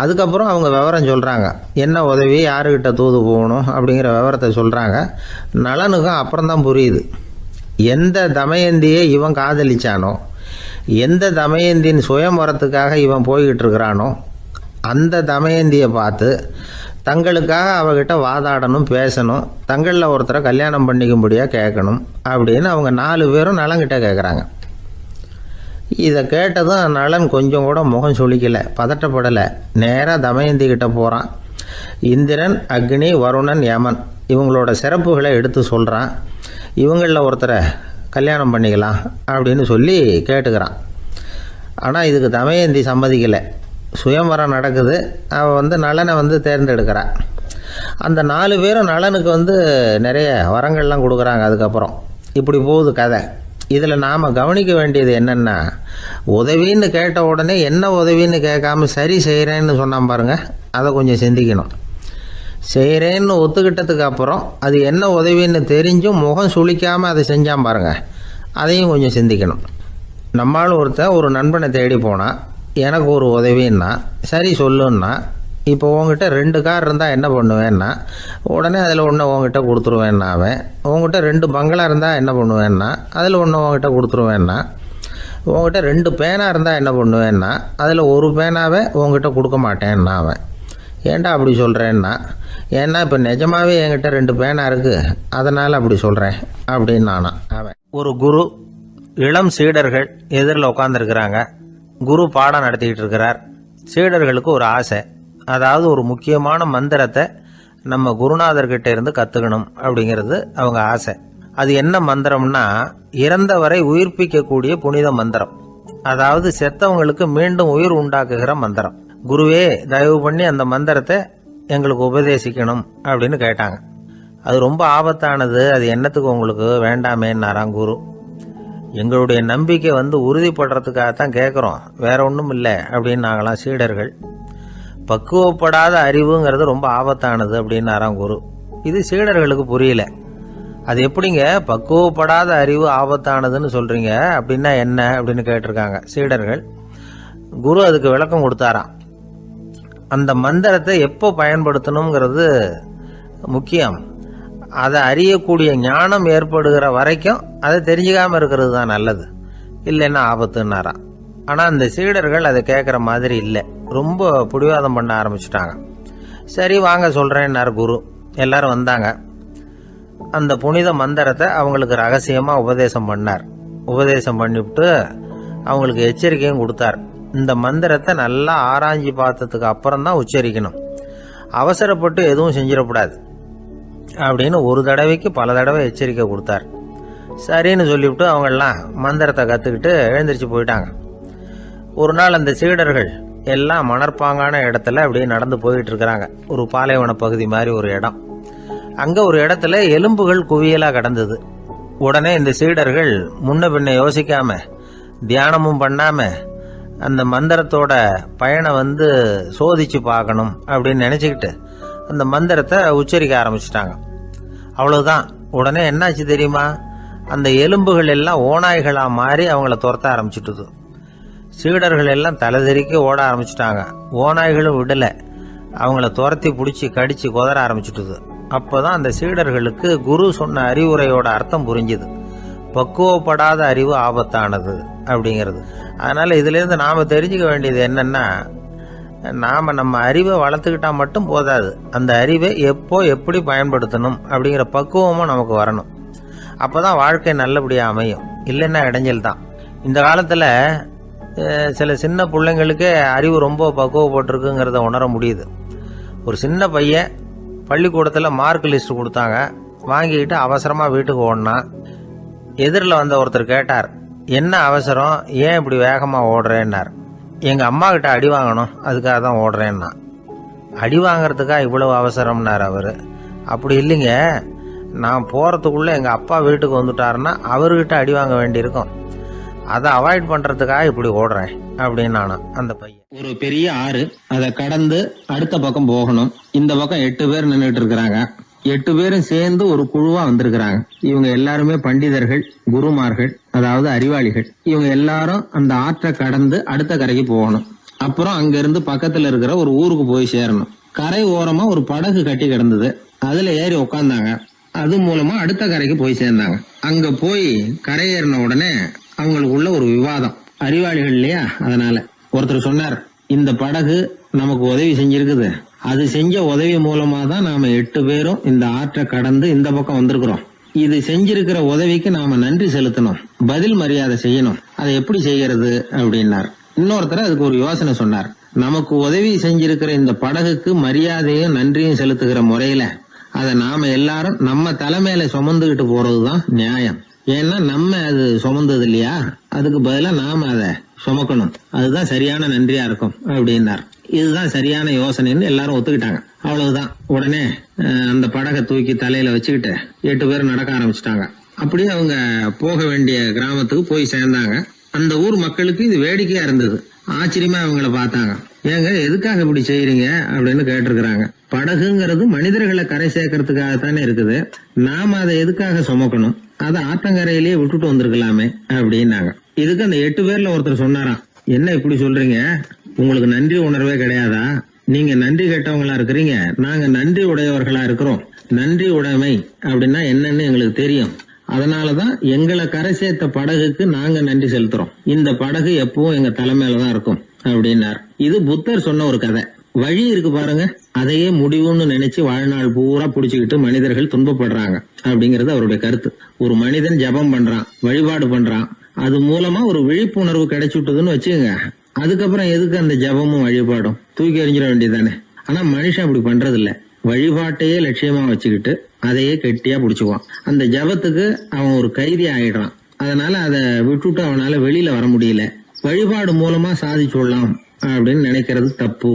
அதுக்கப்புறம் அவங்க விவரம் சொல்கிறாங்க, என்ன உதவி, யாருக்கிட்ட தூது போகணும் அப்படிங்கிற விவரத்தை சொல்கிறாங்க. நலனுக்கும் அப்புறம்தான் புரியுது, எந்த தமயந்தியை இவன் காதலிச்சானோ, எந்த தமயந்தின் சுயம்பரத்துக்காக இவன் போய்கிட்டு இருக்கிறானோ அந்த தமயந்தியை பார்த்து தங்களுக்காக அவகிட்ட வாதாடணும், பேசணும், தங்களில் ஒருத்தரை கல்யாணம் பண்ணிக்கும்படியாக கேட்கணும் அப்படின்னு அவங்க 4 பேரும் நலன்கிட்ட கேட்குறாங்க. இதை கேட்டதும் நலன் கொஞ்சம் கூட முகம் சுளிக்கலை, பதட்டப்படலை, நேராக தமயந்தி கிட்ட போகிறான். இந்திரன், அக்னி, வருணன், யமன் இவங்களோட சிறப்புகளை எடுத்து சொல்கிறான். இவங்களில் ஒருத்தரை கல்யாணம் பண்ணிக்கலாம் அப்படின்னு சொல்லி கேட்டுக்கிறான். ஆனால் இதுக்கு தமயந்தி சம்மதிக்கலை. சுயம்வரம் நடக்குது, அவள் நலனை தேர்ந்தெடுக்கிறாள். அந்த 4 பேரும் நலனுக்கு நிறைய வரங்கள்லாம் கொடுக்குறாங்க. அதுக்கப்புறம் இப்படி போகுது கதை. இதில் நாம் கவனிக்க வேண்டியது என்னென்னா, உதவின்னு கேட்ட உடனே என்ன உதவின்னு கேட்காம சரி செய்கிறேன்னு சொன்னான் பாருங்கள், அதை கொஞ்சம் சிந்திக்கணும். செய்கிறேன்னு ஒத்துக்கிட்டதுக்கு அப்புறம் அது என்ன உதவின்னு தெரிஞ்சும் முகம் சுளிக்காமல் அதை செஞ்சான் பாருங்கள், அதையும் கொஞ்சம் சிந்திக்கணும். நம்மளும் ஒரு நண்பனை தேடி போனால் எனக்கு ஒரு உதவின்னா சரி சொல்லுன்னா, இப்போ உங்ககிட்ட 2 கார் இருந்தால் என்ன பண்ணுவேன்னா உடனே அதில் ஒன்று உங்ககிட்ட கொடுத்துருவேன்னா, அவன் உங்ககிட்ட 2 பங்களா இருந்தால் என்ன பண்ணுவேன்னா அதில் ஒன்று உங்ககிட்ட கொடுத்துருவேன்னா, உங்ககிட்ட 2 பேனா இருந்தால் என்ன பண்ணுவேன்னா அதில் ஒரு பேனாவே உங்ககிட்ட கொடுக்க மாட்டேன்னா அவன். ஏன்டா அப்படி சொல்கிறேன்னா, ஏன்னா இப்போ நிஜமாகவே என்கிட்ட 2 பேனா இருக்குது, அதனால் அப்படி சொல்கிறேன் அப்படின்னு நானான் அவன். ஒரு குரு, இளம் சீடர்கள் எதிரில் உட்காந்துருக்கிறாங்க. குரு பாடம் நடத்திக்கிட்டு இருக்கிறார். சீடர்களுக்கு ஒரு ஆசை, அதாவது ஒரு முக்கியமான மந்திரத்தை நம்ம குருநாதர்கிட்ட இருந்து கற்றுக்கணும் அப்படிங்கிறது அவங்க ஆசை. அது என்ன மந்திரம்னா, இறந்தவரை உயிர்ப்பிக்கக்கூடிய புனித மந்திரம். அதாவது செத்தவங்களுக்கு மீண்டும் உயிர் உண்டாக்குகிற மந்திரம். குருவே, தயவு பண்ணி அந்த மந்திரத்தை எங்களுக்கு உபதேசிக்கணும் அப்படின்னு கேட்டாங்க. அது ரொம்ப ஆபத்தானது, அது என்னத்துக்கு உங்களுக்கு வேண்டாமேன்னாராம் குரு. எங்களுடைய நம்பிக்கை உறுதிப்படுறதுக்காகத்தான் கேட்குறோம், வேற ஒன்றும் இல்லை அப்படின்னாங்களாம் சீடர்கள். பக்குவப்படாத அறிவுங்கிறது ரொம்ப ஆபத்தானது அப்படின்னாராம் குரு. இது சீடர்களுக்கு புரியல. அது எப்படிங்க பக்குவப்படாத அறிவு ஆபத்தானதுன்னு சொல்றீங்க, அப்படின்னா என்ன அப்படின்னு கேட்டிருக்காங்க சீடர்கள். குரு அதுக்கு விளக்கம் கொடுத்தாராம். அந்த மந்திரத்தை எப்போ பயன்படுத்தணுங்கிறது முக்கியம். அதை அறியக்கூடிய ஞானம் ஏற்படுகிற வரைக்கும் அதை தெரிஞ்சுக்காம இருக்கிறது தான் நல்லது, இல்லைன்னா ஆபத்துன்னாராம். ஆனால் அந்த சீடர்கள் அதை கேட்குற மாதிரி இல்லை, ரொம்ப பிடிவாதம் பண்ண ஆரம்பிச்சுட்டாங்க. சரி வாங்க சொல்கிறேன்னார் குரு. எல்லாரும் வந்தாங்க. அந்த புனித மந்திரத்தை அவங்களுக்கு ரகசியமாக உபதேசம் பண்ணார். உபதேசம் பண்ணிவிட்டு அவங்களுக்கு எச்சரிக்கையும் கொடுத்தார். இந்த மந்திரத்தை நல்லா ஆராய்ச்சி பார்த்ததுக்கு அப்புறம் தான் உச்சரிக்கணும், அவசரப்பட்டு எதுவும் செஞ்சிடக்கூடாது அப்படின்னு ஒரு தடவைக்கு பல தடவை எச்சரிக்கை கொடுத்தார். சரின்னு சொல்லிவிட்டு அவங்கெல்லாம் மந்திரத்தை கற்றுக்கிட்டு எழுந்திரிச்சு போயிட்டாங்க. ஒரு நாள் அந்த சீடர்கள் எல்லாம் மணற்பாங்கான இடத்துல அப்படியே நடந்து போயிட்டு இருக்கிறாங்க. ஒரு பாலைவன பகுதி மாதிரி ஒரு இடம். அங்கே ஒரு இடத்துல எலும்புகள் குவியலாக கிடந்தது. உடனே இந்த சீடர்கள் முன்ன பின்ன யோசிக்காம, தியானமும் பண்ணாம, அந்த மந்திரத்தோட பயனை சோதிச்சு பார்க்கணும் அப்படின்னு நினச்சிக்கிட்டு அந்த மந்திரத்தை உச்சரிக்க ஆரம்பிச்சிட்டாங்க. அவ்வளவுதான். உடனே என்னாச்சு தெரியுமா? அந்த எலும்புகள் எல்லாம் ஓநாய்களாக மாறி அவங்கள துரத்த ஆரம்பிச்சுட்டுது. சீடர்கள் எல்லாம் தலைதெறிக்க ஓட ஆரம்பிச்சிட்டாங்க. ஓநாய்களும் விடலை, அவங்கள துரத்தி பிடிச்சி கடிச்சு குதற ஆரம்பிச்சுட்டுது. அப்போதான் அந்த சீடர்களுக்கு குரு சொன்ன அறிவுரையோட அர்த்தம் புரிஞ்சுது. பக்குவப்படாத அறிவு ஆபத்தானது அப்படிங்கிறது. அதனால இதுலேருந்து நாம் தெரிஞ்சுக்க வேண்டியது என்னன்னா, நாம் நம்ம அறிவை வளர்த்துக்கிட்டா மட்டும் போதாது, அந்த அறிவை எப்போ எப்படி பயன்படுத்தணும் அப்படிங்கிற பக்குவமும் நமக்கு வரணும். அப்போ தான் வாழ்க்கை நல்லபடியாக அமையும், இல்லைன்னா இடைஞ்சல் தான். இந்த காலத்தில் சில சின்ன பிள்ளைங்களுக்கே அறிவு ரொம்ப பக்குவப்பட்டிருக்குங்கிறத உணர முடியுது. ஒரு சின்ன பையன் பள்ளிக்கூடத்தில் மார்க் லிஸ்ட் கொடுத்தாங்க, வாங்கிக்கிட்டு அவசரமாக வீட்டுக்கு ஓடினான். எதிரில் வந்த ஒருத்தர் கேட்டார், என்ன அவசரம், ஏன் இப்படி வேகமாக ஓடுறேன்னார். எங்கள் அம்மா கிட்ட அடி வாங்கணும், அதுக்காக தான் ஓடுறேன்னா. அடி வாங்கிறதுக்கா இவ்வளவு அவசரம்னார் அவர். அப்படி இல்லைங்க, நான் போகிறதுக்குள்ளே எங்கள் அப்பா வீட்டுக்கு வந்துட்டாருன்னா அவர்கிட்ட அடி வாங்க வேண்டியிருக்கும், அதை அவாய்ட் பண்ணுறதுக்காக இப்படி ஓடுறேன் அப்படின்னு நானும். அந்த பையன் ஒரு பெரிய ஆறு, அதை கடந்து அடுத்த பக்கம் போகணும். இந்த பக்கம் 8 பேர் நின்றுட்டு இருக்கிறாங்க. 8 பேரும் சேர்ந்து ஒரு குழுவா வந்திருக்கிறாங்க. இவங்க எல்லாருமே பண்டிதர்கள், குருமார்கள், அதாவது அறிவாளிகள். இவங்க எல்லாரும் அந்த ஆற்றை கடந்து அடுத்த கரைக்கு போகணும். அப்புறம் அங்கிருந்து பக்கத்துல இருக்கிற ஒரு ஊருக்கு போய் சேரணும். கரை ஓரமா ஒரு படகு கட்டி கிடந்தது, அதுல ஏறி உக்காந்தாங்க. அது மூலமா அடுத்த கரைக்கு போய் சேர்ந்தாங்க. அங்க போய் கரையேறின உடனே அவங்களுக்குள்ள ஒரு விவாதம். அறிவாளிகள் இல்லையா, அதனால ஒருத்தர் சொன்னார், இந்த படகு நமக்கு உதவி செஞ்சிருக்குது, அது செஞ்ச உதவி மூலமா தான் நாம 8 பேரும் இந்த ஆற்றை கடந்து இந்த பக்கம் வந்திருக்கிறோம். இது செஞ்சிருக்கிற உதவிக்கு நாம நன்றி செலுத்தணும், பதில் மரியாதை செய்யணும். அதை எப்படி செய்யறது அப்படின்னார். இன்னொருத்தர் அதுக்கு ஒரு யோசனை சொன்னார். நமக்கு உதவி செஞ்சிருக்கிற இந்த படகுக்கு மரியாதையும் நன்றியும் செலுத்துகிற முறையில அதை நாம எல்லாரும் நம்ம தலைமையில சுமந்துகிட்டு போறதுதான் நியாயம். ஏன்னா நம்ம அது சுமந்தது இல்லையா, அதுக்கு பதிலா நாம அதை சுமக்கணும், அதுதான் சரியான நன்றியா இருக்கும் அப்படின்னார். இதுதான் சரியான யோசனைன்னு எல்லாரும் ஒத்துக்கிட்டாங்க. அவ்வளவுதான். உடனே அந்த படகை தூக்கி தலையில வச்சுக்கிட்டு 8 பேர் நடக்க ஆரம்பிச்சிட்டாங்க. அப்படியே அவங்க போக வேண்டிய கிராமத்துக்கு போய் சேர்ந்தாங்க. அந்த ஊர் மக்களுக்கு இது வேடிக்கையா இருந்தது. ஆச்சரியமா அவங்கள பார்த்தாங்க. ஏங்க எதுக்காக இப்படி செய்யறீங்க அப்படின்னு கேட்டிருக்கிறாங்க. படகுங்கிறது மனிதர்களை கரை சேர்க்கறதுக்காகத்தானே இருக்குது, நாம அதை எதுக்காக சுமக்கணும், அதை ஆற்றங்கரையிலேயே விட்டுட்டு வந்திருக்கலாமே அப்படின்னாங்க. இதுக்கு அந்த 8 பேர்ல ஒருத்தர் சொன்னாராம், என்ன இப்படி சொல்றீங்க, உங்களுக்கு நன்றி உணர்வே கிடையாதா, நீங்க நன்றி கெட்டவங்களா இருக்கிறீங்க, நாங்க நன்றி உடையவர்களா இருக்கிறோம். நன்றி உடைமை அப்படின்னா என்னன்னு எங்களுக்கு தெரியும், அதனாலதான் எங்களை கரை சேர்த்த படகுக்கு நாங்க நன்றி செலுத்துறோம். இந்த படகு எப்பவும் எங்க தலைமையிலதான் இருக்கும் அப்படின்னார். இது புத்தர் சொன்ன ஒரு கதை. வழி இருக்கு பாருங்க, அதையே முடிவுன்னு நினைச்சு வாழ்நாள் பூரா புடிச்சுக்கிட்டு மனிதர்கள் துன்பப்படுறாங்க அப்படிங்கறது அவருடைய கருத்து. ஒரு மனிதன் ஜபம் பண்றான், வழிபாடு பண்றான், அது மூலமா ஒரு விழிப்புணர்வு கிடைச்சுட்டுதுன்னு வச்சுக்கோங்க. அதுக்கப்புறம் எதுக்கு அந்த ஜபமும் வழிபாடும், தூக்கி எறிஞ்சிட வேண்டியதானே. ஆனா மனுஷன் அப்படி பண்றது இல்ல. வழிபாட்டையே லட்சியமா வச்சுக்கிட்டு அதையே கெட்டியா புடிச்சுக்குவான். அந்த ஜபத்துக்கு அவன் ஒரு கைதி ஆயிடுறான். அதனால அதை விட்டுட்டு அவனால வெளியில வர முடியல. வழிபாடு மூலமா சாதிச்சுடலாம் அப்படின்னு நினைக்கிறது தப்பு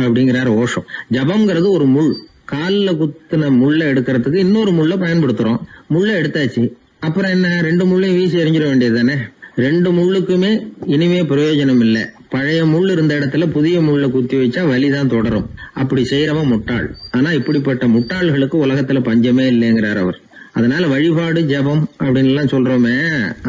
அப்படிங்கிறார் ஓஷோ. ஜபம்ங்கிறது ஒரு முள். காலில் குத்துன முள்ளை எடுக்கிறதுக்கு இன்னொரு முள்ளை பயன்படுத்துறோம். முள்ளை எடுத்தாச்சு, அப்புறம் என்ன, 2 முள்ளையும் வீசி எறிஞ்சிட வேண்டியது தானே. 2 முள்ளுக்குமே இனிமே பிரயோஜனம் இல்லை. பழைய முள் இருந்த இடத்துல புதிய முள்ளை குத்தி வச்சா வலிதான் தொடரும். அப்படி செய்யறவன் முட்டாள். ஆனா இப்படிப்பட்ட முட்டாள்களுக்கு உலகத்துல பஞ்சமே இல்லைங்கிறார் அவர். அதனால வழிபாடு ஜபம் அப்படின்னு எல்லாம் சொல்றோமே,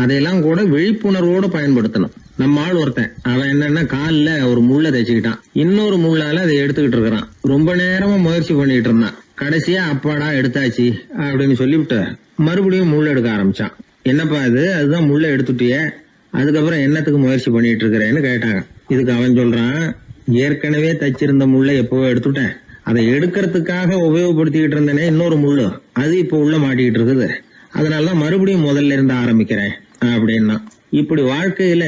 அதையெல்லாம் கூட விழிப்புணர்வோடு பயன்படுத்தணும். நம்ம ஆள் ஒருத்தன், அவன் என்னன்னா காலில் ஒரு முள்ளை தைச்சுக்கிட்டான், இன்னொரு முள்ளால அதை எடுத்துக்கிட்டு இருக்கிறான். ரொம்ப நேரமா முயற்சி பண்ணிட்டு இருந்தான். கடைசியா அப்பாடா எடுத்தாச்சு அப்படின்னு சொல்லிவிட்டு மறுபடியும் முள் எடுக்க ஆரம்பிச்சான். என்னப்பா இது, அதுதான் முள்ளை எடுத்துட்டிய, அதுக்கப்புறம் என்னத்துக்கு முயற்சி பண்ணிட்டு இருக்கிறேன்னு கேட்டாங்க. இதுக்கு அவன் சொல்றான், ஏற்கனவே தச்சிருந்த முள்ளை எப்பவோ எடுத்துட்டேன், அதை எடுக்கிறதுக்காக உபயோகப்படுத்திக்கிட்டு இருந்தேனே இன்னொரு முள்ளு, அது இப்போ உள்ள மாட்டிக்கிட்டு இருக்குது, அதனாலதான் மறுபடியும் முதல்ல இருந்து ஆரம்பிக்கிறேன் அப்படின்னா. இப்படி வாழ்க்கையில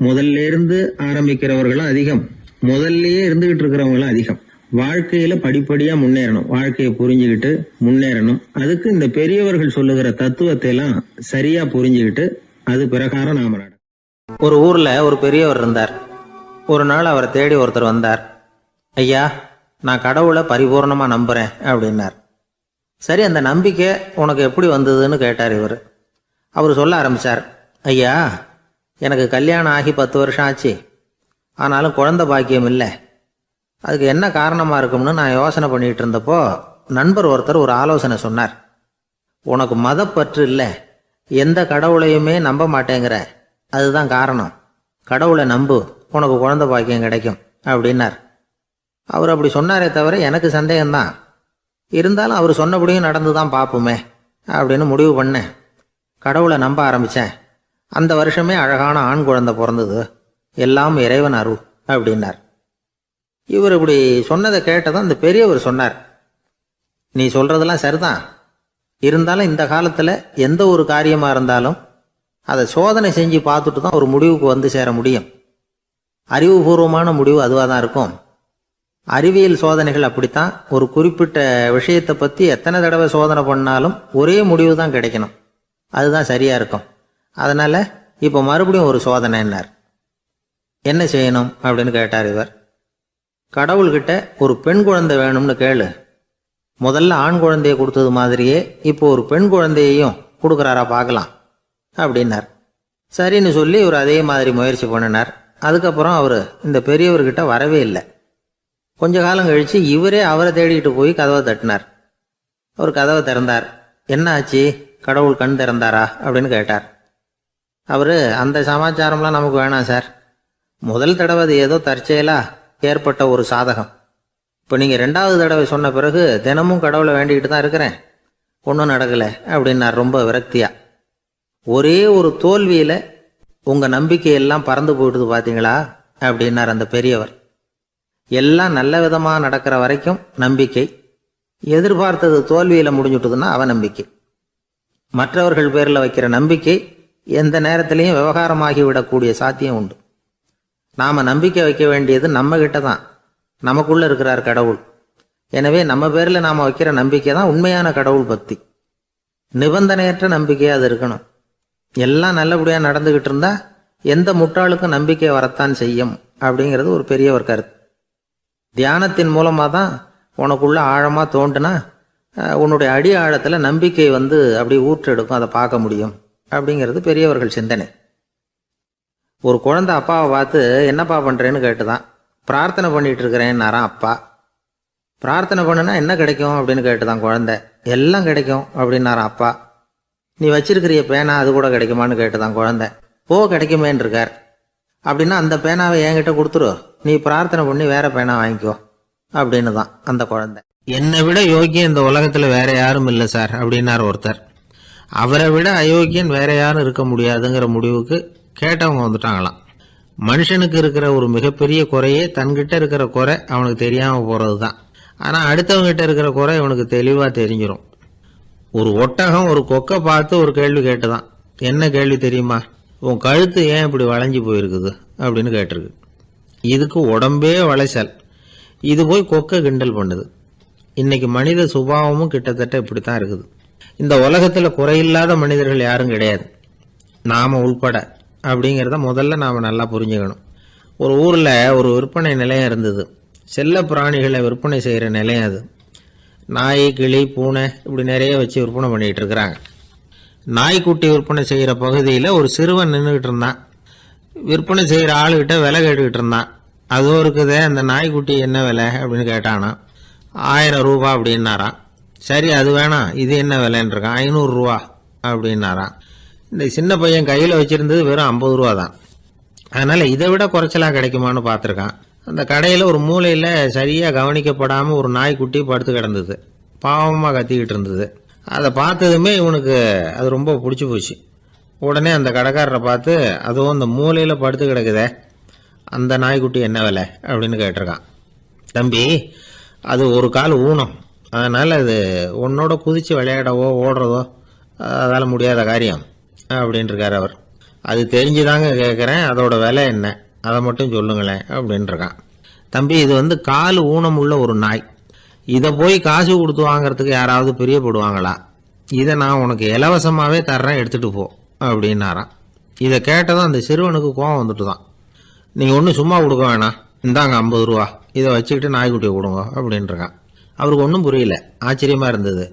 முதல்ல இருந்து ஆரம்பிக்கிறவர்களும் அதிகம், முதல்லயே இருந்துகிட்டு இருக்கிறவங்களும் அதிகம். வாழ்க்கையில படிப்படியா முன்னேறணும், வாழ்க்கையை புரிஞ்சுக்கிட்டு முன்னேறணும். அதுக்கு இந்த பெரியவர்கள் சொல்லுகிற தத்துவத்தை எல்லாம் சரியா புரிஞ்சுக்கிட்டு அது பிரகாரம் நாம நட. ஒரு ஊர்ல ஒரு பெரியவர் இருந்தார். ஒரு நாள் அவரை தேடி ஒருத்தர் வந்தார். ஐயா, நான் கடவுளை பரிபூர்ணமா நம்புறேன் அப்படின்னார். சரி, அந்த நம்பிக்கை உனக்கு எப்படி வந்ததுன்னு கேட்டார் இவர். அவர் சொல்ல ஆரம்பிச்சார். ஐயா, எனக்கு கல்யாணம் ஆகி 10 வருஷம் ஆச்சு, ஆனாலும் குழந்தை பாக்கியம் இல்லை. அதுக்கு என்ன காரணமாக இருக்கும்னு நான் யோசனை பண்ணிகிட்டு இருந்தப்போ நண்பர் ஒருத்தர் ஒரு ஆலோசனை சொன்னார். உனக்கு மதப்பற்று இல்லை, எந்த கடவுளையுமே நம்ப மாட்டேங்கிற, அதுதான் காரணம். கடவுளை நம்பு, உனக்கு குழந்தை பாக்கியம் கிடைக்கும் அப்படின்னார். அவர் அப்படி சொன்னாரே தவிர எனக்கு சந்தேகம்தான். இருந்தாலும் அவர் சொன்னபடியும் நடந்து தான் பார்ப்போமே அப்படின்னு முடிவு பண்ணேன். கடவுளை நம்ப ஆரம்பித்தேன். அந்த வருஷமே அழகான ஆண் குழந்தை பிறந்தது. எல்லாம் இறைவன் அருள் அப்படின்னார். இவர் இப்படி சொன்னதை கேட்டதும் அந்த பெரியவர் சொன்னார், நீ சொல்றதெல்லாம் சரிதான், இருந்தாலும் இந்த காலத்தில் எந்த ஒரு காரியமாக இருந்தாலும் அதை சோதனை செஞ்சு பார்த்துட்டு தான் ஒரு முடிவுக்கு வந்து சேர முடியும். அறிவுபூர்வமான முடிவு அதுவாக தான் இருக்கும். அறிவியல் சோதனைகள் அப்படித்தான். ஒரு குறிப்பிட்ட விஷயத்தை பற்றி எத்தனை தடவை சோதனை பண்ணாலும் ஒரே முடிவு தான் கிடைக்கணும், அதுதான் சரியா இருக்கும். அதனால இப்போ மறுபடியும் ஒரு சோதனைன்னார். என்ன செய்யணும் அப்படின்னு கேட்டார் இவர். கடவுள்கிட்ட ஒரு பெண் குழந்தை வேணும்னு கேளு. முதல்ல ஆண் குழந்தைய கொடுத்தது மாதிரியே இப்போ ஒரு பெண் குழந்தையையும் கொடுக்குறாரா பார்க்கலாம் அப்படின்னார். சரின்னு சொல்லி இவர் அதே மாதிரி முயற்சி பண்ணினார். அதுக்கப்புறம் அவர் இந்த பெரியவர்கிட்ட வரவே இல்லை. கொஞ்ச காலம் கழித்து இவரே அவரை தேடிட்டு போய் கதவை தட்டினார். அவர் கதவை திறந்தார். என்ன ஆச்சு, கடவுள் கண் திறந்தாரா அப்படின்னு கேட்டார். அவர், அந்த சமாச்சாரம்லாம் நமக்கு வேணாம் சார், முதல் தடவை அது ஏதோ தற்செயலாக ஏற்பட்ட ஒரு சாதகம். இப்போ நீங்கள் 2வது தடவை சொன்ன பிறகு தினமும் கடவுளை வேண்டிக்கிட்டு தான் இருக்கிறேன், ஒன்றும் நடக்கலை அப்படின்னார் ரொம்ப விரக்தியாக. ஒரே ஒரு தோல்வியில் உங்கள் நம்பிக்கையெல்லாம் பறந்து போயிடுது பார்த்தீங்களா அப்படின்னார் அந்த பெரியவர். எல்லாம் நல்ல விதமாக நடக்கிற வரைக்கும் நம்பிக்கை, எதிர்பார்த்தது தோல்வியில் முடிஞ்சுட்டுதுன்னா அவநம்பிக்கை. மற்றவர்கள் பேரில் வைக்கிற நம்பிக்கை எந்த நேரத்திலையும் விவகாரமாகி விடக்கூடிய சாத்தியம் உண்டு. நாம் நம்பிக்கை வைக்க வேண்டியது நம்ம கிட்ட தான், நமக்குள்ளே இருக்கிறார் கடவுள். எனவே நம்ம பேரில் நாம் வைக்கிற நம்பிக்கை தான் உண்மையான கடவுள் பக்தி. நிபந்தனையற்ற நம்பிக்கையாக அது இருக்கணும். எல்லாம் நல்லபடியாக நடந்துக்கிட்டு இருந்தா எந்த முட்டாளுக்கும் நம்பிக்கை வரத்தான் செய்யும் அப்படிங்கிறது ஒரு பெரியவர் கருத்து. தியானத்தின் மூலமாக தான் உனக்குள்ள ஆழமாக தோண்டுனா உன்னுடைய அடி ஆழத்தில் நம்பிக்கை அப்படி ஊற்றெடுக்கும், அதை பார்க்க முடியும் அப்படிங்கிறது பெரியவர்கள் சிந்தனை. ஒரு குழந்தை அப்பாவை பார்த்து என்னப்பா பண்ணுறேன்னு கேட்டுதான். பிரார்த்தனை பண்ணிட்டு இருக்கிறேன்னாராம் அப்பா. பிரார்த்தனை பண்ணுனா என்ன கிடைக்கும் அப்படின்னு கேட்டுதான் குழந்தை. எல்லாம் கிடைக்கும் அப்படின்னாராம் அப்பா. நீ வச்சிருக்கிறிய பேனா அது கூட கிடைக்குமான்னு கேட்டுதான் குழந்தை. கிடைக்குமேன்னு இருக்கார். அப்படின்னா அந்த பேனாவை என்கிட்ட கொடுத்துரு, நீ பிரார்த்தனை பண்ணி வேற பேனா வாங்கிக்கோ அப்படின்னு தான் அந்த குழந்தை. என்னை விட யோகியம் இந்த உலகத்தில் வேற யாரும் இல்லை சார் அப்படின்னார் ஒருத்தர். அவரை விட அயோக்கியன் வேற யாரும் இருக்க முடியாதுங்கிற முடிவுக்கு கேட்டவங்க வந்துட்டாங்களாம். மனுஷனுக்கு இருக்கிற ஒரு மிகப்பெரிய குறையே தன்கிட்ட இருக்கிற குறை அவனுக்கு தெரியாமல் போகிறது தான். ஆனால் அடுத்தவங்கிட்ட இருக்கிற குறை இவனுக்கு தெளிவாக தெரிஞ்சிடும். ஒரு ஒட்டகம் ஒரு கொக்கை பார்த்து ஒரு கேள்வி கேட்டுதான். என்ன கேள்வி தெரியுமா? உன் கழுத்து ஏன் இப்படி வளைஞ்சி போயிருக்குது அப்படின்னு கேட்டிருக்கு. இதுக்கு உடம்பே வளைச்சல். இது போய் கொக்கை கிண்டல் பண்ணுது. இன்னைக்கு மனித சுபாவமும் கிட்டத்தட்ட இப்படித்தான் இருக்குது. இந்த உலகத்தில் குறையில்லாத மனிதர்கள் யாரும் கிடையாது, நாம உள்பட. அப்படிங்கிறத முதல்ல நாம் நல்லா புரிஞ்சுக்கணும். ஒரு ஊரில் ஒரு விற்பனை நிலையம் இருந்தது. செல்ல பிராணிகளை விற்பனை செய்கிற நிலையம் அது. நாய், கிளி, பூனை இப்படி நிறைய வச்சு விற்பனை பண்ணிகிட்டு இருக்கிறாங்க. நாய்க்குட்டி விற்பனை செய்கிற பகுதியில் ஒரு சிறுவன் நின்றுக்கிட்டு இருந்தான். விற்பனை செய்கிற ஆளுகிட்ட விலை கேட்டுக்கிட்டு இருந்தான். அதுவும் இருக்குதே, அந்த நாய்க்குட்டி என்ன விலை அப்படின்னு கேட்டானா. 1000 ரூபா அப்படின்னாரான். சரி, அது வேணாம், இது என்ன விலைன்னு இருக்கான். 500 ரூபா அப்படின்னாரான். இந்த சின்ன பையன் கையில் வச்சுருந்தது வெறும் 50 ரூபா தான். அதனால் இதை விட குறைச்சலாக கிடைக்குமான்னு பார்த்துருக்கான். அந்த கடையில் ஒரு மூலையில் சரியாக கவனிக்கப்படாமல் ஒரு நாய்க்குட்டி படுத்து கிடந்தது. பாவமாக கத்திக்கிட்டு இருந்தது. அதை பார்த்ததுமே இவனுக்கு அது ரொம்ப பிடிச்சி போச்சு. உடனே அந்த கடைக்காரரை பார்த்து, அதுவும் அந்த மூலையில் படுத்து கிடக்குதே, அந்த நாய்க்குட்டி என்ன விலை அப்படின்னு கேட்டிருக்கான். தம்பி, அது ஒரு கால் ஊனம், அதனால் அது உன்னோட குதித்து விளையாடவோ ஓடுறதோ அதால் முடியாத காரியம் அப்படின்ட்டுருக்கார் அவர். அது தெரிஞ்சுதாங்க கேட்குறேன், அதோட விலை என்ன, அதை மட்டும் சொல்லுங்களேன் அப்படின்ட்டுருக்கான். தம்பி, இது கால் ஊனம் உள்ள ஒரு நாய். இதை போய் காசு கொடுத்து வாங்கிறதுக்கு யாராவது பிரியப்படுவாங்களா? இதை நான் உனக்கு இலவசமாகவே தர்றேன், எடுத்துகிட்டு போ அப்படின்னாரான். இதை கேட்டதும் அந்த சிறுவனுக்கு கோபம் வந்துட்டு தான். நீங்கள் ஒன்றும் சும்மா கொடுக்க வேணாம், இந்தாங்க 50 ரூபா, இதை வச்சுக்கிட்டு நாய்க்குட்டியை கொடுங்க அப்படின்ட்டுருக்கான். அவருக்கு ஒன்றும் புரியல, ஆச்சரியமாக இருந்தது.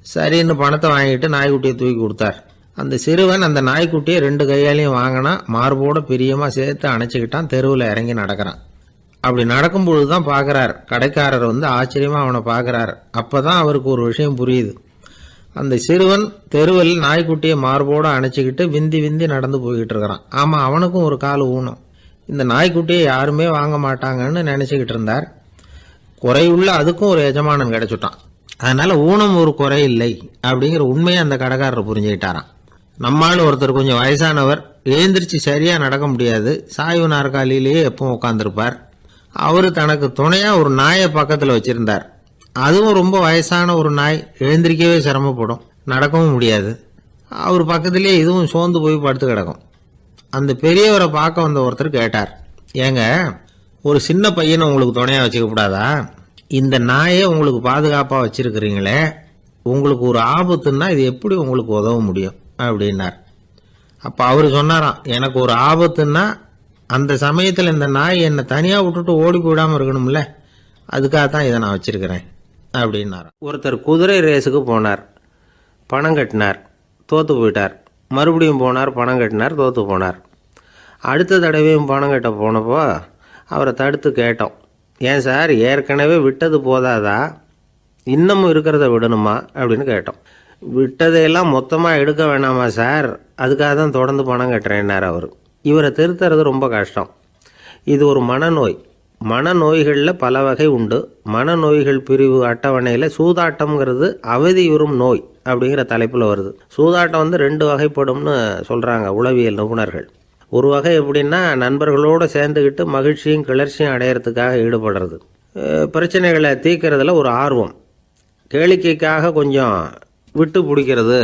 சரின்னு பணத்தை வாங்கிட்டு நாய்க்குட்டியை தூக்கி கொடுத்தார். அந்த சிறுவன் அந்த நாய்க்குட்டியை 2 கையாலையும் வாங்கினா, மார்போட பிரியமாக சேர்த்து அணைச்சிக்கிட்டான். தெருவில் இறங்கி நடக்கிறான். அப்படி நடக்கும்பொழுது தான் பார்க்குறார், கடைக்காரர் ஆச்சரியமாக அவனை பார்க்குறார். அப்போ தான் அவருக்கு ஒரு விஷயம் புரியுது. அந்த சிறுவன் தெருவில் நாய்க்குட்டியை மார்போடு அணைச்சிக்கிட்டு விந்தி விந்தி நடந்து போய்கிட்டு இருக்கிறான். ஆமாம், அவனுக்கும் ஒரு கால் ஊனம். இந்த நாய்க்குட்டியை யாருமே வாங்க மாட்டாங்கன்னு நினச்சிக்கிட்டு இருந்தார். குறையுள்ள அதுக்கும் ஒரு எஜமானன் கிடச்சிட்டான். அதனால் ஊனம் ஒரு குறை இல்லை அப்படிங்கிற உண்மையை அந்த கடைக்காரர் புரிஞ்சுக்கிட்டாராம். நம்மால் ஒருத்தர் கொஞ்சம் வயசானவர், எழுந்திரிச்சு சரியாக நடக்க முடியாது, சாய்வு நாற்காலியிலேயே எப்பவும் உட்காந்துருப்பார். அவர் தனக்கு துணையாக ஒரு நாயை பக்கத்தில் வச்சுருந்தார். அதுவும் ரொம்ப வயசான ஒரு நாய், எழுந்திரிக்கவே சிரமப்படும், நடக்கவும் முடியாது. அவர் பக்கத்திலே இதுவும் சோர்ந்து போய் படுத்து கிடக்கும். அந்த பெரியவரை பார்க்க வந்த ஒருத்தர் கேட்டார், ஏங்க, ஒரு சின்ன பையனை உங்களுக்கு துணையாக வச்சுக்கப்படாதா? இந்த நாயை உங்களுக்கு பாதுகாப்பாக வச்சுருக்கிறீங்களே, உங்களுக்கு ஒரு ஆபத்துன்னா இது எப்படி உங்களுக்கு உதவ முடியும் அப்படின்னார். அப்போ அவர் சொன்னாராம், எனக்கு ஒரு ஆபத்துன்னா அந்த சமயத்தில் இந்த நாய் என்னை தனியாக விட்டுட்டு ஓடி போயிடாமல் இருக்கணும்ல, அதுக்காக தான் இதை நான் வச்சுருக்கிறேன் அப்படின்னாராம். ஒருத்தர் குதிரை ரேஸுக்கு போனார், பணம் கட்டினார், தோற்று போயிட்டார். மறுபடியும் போனார், பணம் கட்டினார், தோற்று போனார். அடுத்த தடவையும் பணம் கட்ட போனப்போ அவரை தடுத்து கேட்டோம், ஏன் சார், ஏற்கனவே விட்டது போதாதா, இன்னமும் இருக்கிறத விடணுமா அப்படின்னு கேட்டோம். விட்டதையெல்லாம் மொத்தமாக எடுக்க வேணாமா சார், அதுக்காக தான் தொடர்ந்து பணம் கட்டுறேன்னார் அவர். இவரை திருத்துறது ரொம்ப கஷ்டம். இது ஒரு மனநோய். மனநோய்களில் பல வகை உண்டு. மனநோய்கள் பிரிவு அட்டவணையில் சூதாட்டம்ங்கிறது அவதியுறும் நோய் அப்படிங்கிற தலைப்பில் வருது. சூதாட்டம் 2 வகைப்படும்னு சொல்கிறாங்க உளவியல் நிபுணர்கள். ஒரு வகை எப்படின்னா, நண்பர்களோடு சேர்ந்துக்கிட்டு மகிழ்ச்சியும் கிளர்ச்சியும் அடையிறதுக்காக ஈடுபடுறது. பிரச்சனைகளை தீர்க்கறதுல ஒரு ஆர்வம், கேளிக்கைக்காக கொஞ்சம் விட்டு பிடிக்கிறது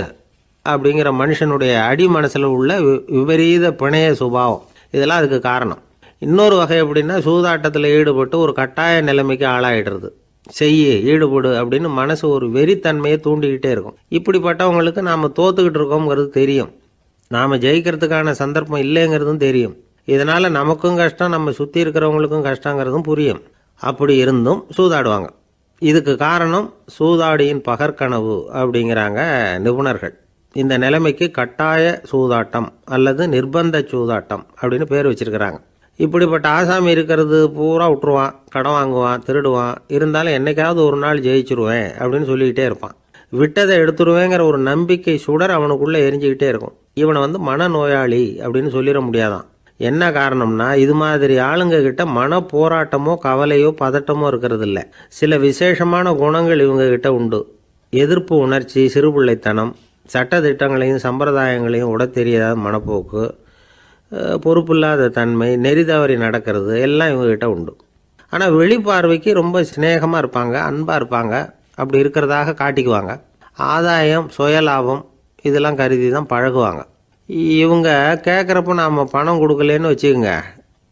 அப்படிங்கிற மனுஷனுடைய அடி மனசில் உள்ள விபரீத பிணைய சுபாவம், இதெல்லாம் அதுக்கு காரணம். இன்னொரு வகை எப்படின்னா, சூதாட்டத்தில் ஈடுபட்டு ஒரு கட்டாய நிலைமைக்கு ஆளாயிடுறது. ஈடுபடு அப்படின்னு மனசு ஒரு வெறித்தன்மையை தூண்டிக்கிட்டே இருக்கும். இப்படிப்பட்டவங்களுக்கு நாம் தோத்துக்கிட்டு இருக்கோங்கிறது தெரியும், நாம் ஜெயிக்கிறதுக்கான சந்தர்ப்பம் இல்லைங்கிறதும் தெரியும். இதனால் நமக்கும் கஷ்டம், நம்ம சுற்றி இருக்கிறவங்களுக்கும் கஷ்டங்கிறதும் புரியும். அப்படி இருந்தும் சூதாடுவாங்க. இதுக்கு காரணம் சூதாடியின் பகற்கனவு அப்படிங்கிறாங்க நிபுணர்கள். இந்த நிலைமைக்கு கட்டாய சூதாட்டம் அல்லது நிர்பந்த சூதாட்டம் அப்படின்னு பேர் வச்சிருக்கிறாங்க. இப்படிப்பட்ட ஆசாமி இருக்கிறது பூரா விட்டுருவான், கடன் வாங்குவான், திருடுவான், இருந்தாலும் என்னைக்காவது ஒரு நாள் ஜெயிச்சிருவேன் அப்படின்னு சொல்லிக்கிட்டே இருப்பான். விட்டதை எடுத்துருவேங்கிற ஒரு நம்பிக்கை சுடர் அவனுக்குள்ளே எரிஞ்சிக்கிட்டே இருக்கும். இவனை மனநோயாளி அப்படின்னு சொல்லிட முடியாதான். என்ன காரணம்னா, இது மாதிரி ஆளுங்க கிட்ட மன போராட்டமோ கவலையோ பதட்டமோ இருக்கிறது இல்லை. சில விசேஷமான குணங்கள் இவங்க கிட்ட உண்டு. எதிர்ப்பு உணர்ச்சி, சிறுபிள்ளைத்தனம், சட்ட திட்டங்களையும் சம்பிரதாயங்களையும் உட தெரியாத மனப்போக்கு, பொறுப்பில்லாத தன்மை, நெறி தவறி நடக்கிறது எல்லாம் இவங்ககிட்ட உண்டு. ஆனால் வெளிப்பார்வைக்கு ரொம்ப சிநேகமாக இருப்பாங்க, அன்பாக இருப்பாங்க, அப்படி இருக்கிறதாக காட்டிக்குவாங்க. ஆதாயம், சுயலாபம் இதெல்லாம் கருதி தான் பழகுவாங்க. இவங்க கேட்குறப்ப நாம் பணம் கொடுக்கலன்னு வச்சுக்கோங்க,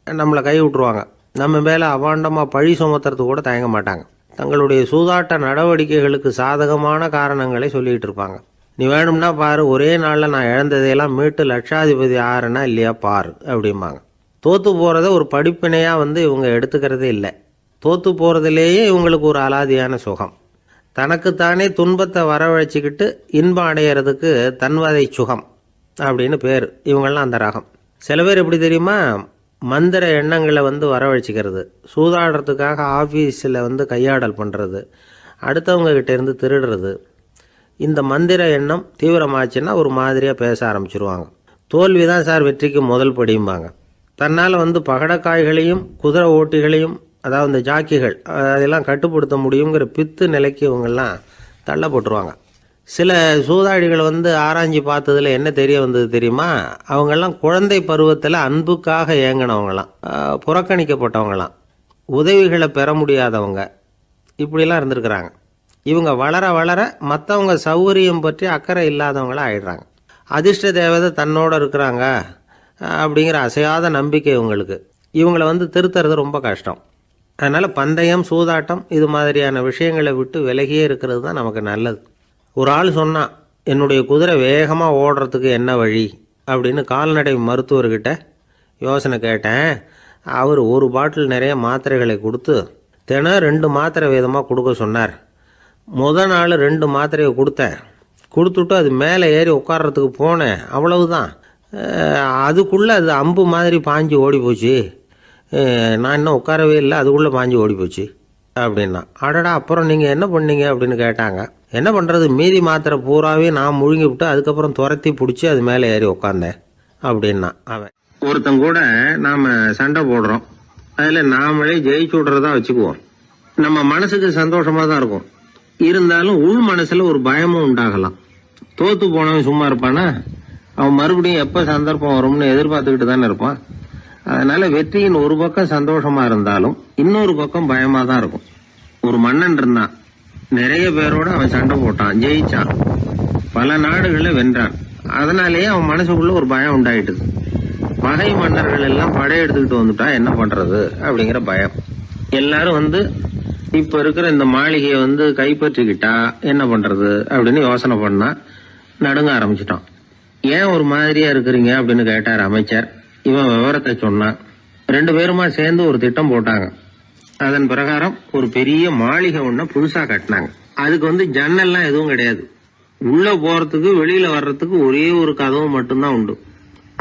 நம்மளை கை விட்டுருவாங்க. நம்ம மேலே அவாண்டமாக பழி சுமத்துறது கூட தயங்க மாட்டாங்க. தங்களுடைய சூதாட்ட நடவடிக்கைகளுக்கு சாதகமான காரணங்களை சொல்லிகிட்டு இருப்பாங்க. நீ வேணும்னா பாரு, ஒரே நாளில் நான் இழந்ததையெல்லாம் மீட்டு லட்சாதிபதி ஆறேன்னா இல்லையா பாரு அப்படிம்பாங்க. தோற்று போகிறத ஒரு படிப்பினையாக இவங்க எடுத்துக்கிறதே இல்லை. தோற்று போகிறதுலேயே இவங்களுக்கு ஒரு அலாதியான சுகம். தனக்குத்தானே துன்பத்தை வரவழைச்சிக்கிட்டு இன்பம் அடையிறதுக்கு தன்வதை சுகம் அப்படின்னு பேர். இவங்கெல்லாம் அந்த ரகம். சில பேர் எப்படி தெரியுமா, மந்திர எண்ணங்களை வரவழைச்சிக்கிறது, சூதாடுறதுக்காக ஆஃபீஸில் கையாடல் பண்ணுறது, அடுத்தவங்க கிட்ட இருந்து திருடுறது. இந்த மந்திர எண்ணம் தீவிரமாச்சுன்னா ஒரு மாதிரியாக பேச ஆரம்பிச்சிருவாங்க. தோல்வி தான் சார் வெற்றிக்கு முதல் படியும்பாங்க. தன்னால் பகடக்காய்களையும் குதிரை ஓட்டிகளையும், அதாவது இந்த ஜாக்கிகள், அதெல்லாம் கட்டுப்படுத்த முடியுங்கிற பித்து நிலைக்கு இவங்கெல்லாம் தள்ளப்பட்டுருவாங்க. சில சூதாடிகள் ஆராய்ச்சி பார்த்ததில் என்ன தெரிய வந்தது தெரியுமா, அவங்கெல்லாம் குழந்தை பருவத்தில் அன்புக்காக ஏங்கினவங்களாம், புறக்கணிக்கப்பட்டவங்களாம், உதவிகளை பெற முடியாதவங்க, இப்படிலாம் இருந்திருக்கிறாங்க. இவங்க வளர வளர மற்றவங்க சௌகரியம் பற்றி அக்கறை இல்லாதவங்களாக ஆயிடுறாங்க. அதிர்ஷ்ட தேவதை தன்னோடு இருக்கிறாங்க அப்படிங்கிற அசையாத நம்பிக்கை இவங்களுக்கு. இவங்களை திருத்துறது ரொம்ப கஷ்டம். அதனால் பந்தயம், சூதாட்டம் இது மாதிரியான விஷயங்களை விட்டு விலகியே இருக்கிறது தான் நமக்கு நல்லது. ஒரு ஆள் சொன்னான், என்னுடைய குதிரை வேகமாக ஓடுறதுக்கு என்ன வழி அப்படின்னு கால்நடை மருத்துவர்கிட்ட யோசனை கேட்டேன். அவர் ஒரு பாட்டில் நிறைய மாத்திரைகளை கொடுத்து தினம் 2 மாத்திரை வீதமாக கொடுக்க சொன்னார். முதல் நாள் 2 மாத்திரையை கொடுத்துட்டு அது மேலே ஏறி உட்கார்றதுக்கு போனேன். அவ்வளவுதான். அதுக்குள்ளே அது அம்பு மாதிரி பாஞ்சு ஓடி போச்சு. நான் இன்னும் உட்காரவே இல்லை, அதுக்குள்ளே பாஞ்சு ஓடி போச்சு அப்படின்னா. அடடா, அப்புறம் நீங்கள் என்ன பண்ணீங்க அப்படின்னு கேட்டாங்க. என்ன பண்ணுறது, மீதி மாத்திரை பூராவே நான் முழுங்கி விட்டு அதுக்கப்புறம் துரத்தி பிடிச்சி அது மேலே ஏறி உட்காந்தேன் அப்படின்னா அவன். ஒருத்தன் கூட நாம் சண்டை போடுறோம், அதில் நாமளே ஜெயிச்சு விட்றதா வச்சுக்குவோம். நம்ம மனசுக்கு சந்தோஷமாக தான் இருக்கும், இருந்தாலும் உள் மனசில் ஒரு பயமும் உண்டாகலாம். தோற்று போனவன் சும்மா இருப்பானா, அவன் மறுபடியும் எப்போ சந்தர்ப்பம் வரும்னு எதிர்பார்த்துக்கிட்டு தானே இருப்பான். அதனால வெற்றியின் ஒரு பக்கம் சந்தோஷமா இருந்தாலும் இன்னொரு பக்கம் பயமா தான் இருக்கும். ஒரு மன்னன் இருந்தான், நிறைய பேரோட அவன் சண்டை போட்டான், ஜெயிச்சான், பல நாடுகளை வென்றான். அதனாலேயே அவன் மனசுக்குள்ள ஒரு பயம் உண்டாயிட்டுது. பகை மன்னர்கள் எல்லாம் படையெடுத்துக்கிட்டு வந்துட்டா என்ன பண்றது அப்படிங்கிற பயம். எல்லாரும் இப்ப இருக்கிற இந்த மாளிகையை கைப்பற்றிக்கிட்டா என்ன பண்றது அப்படின்னு யோசனை பண்ணா நடுங்க ஆரம்பிச்சிட்டான். ஏன் ஒரு மாதிரியா இருக்கிறீங்க அப்படின்னு கேட்டார் அமைச்சர். இவன் விவரத்தை சொன்னான். 2 பேருமா சேர்ந்து ஒரு திட்டம் போட்டாங்க. அதன் பிரகாரம் ஒரு பெரிய மாளிகை ஒண்ண புதுசா கட்டினாங்க. அதுக்கு ஜன்னல்லாம் எதுவும் கிடையாது. உள்ள போறதுக்கு வெளியில வர்றதுக்கு ஒரே ஒரு கதவு மட்டும்தான் உண்டு.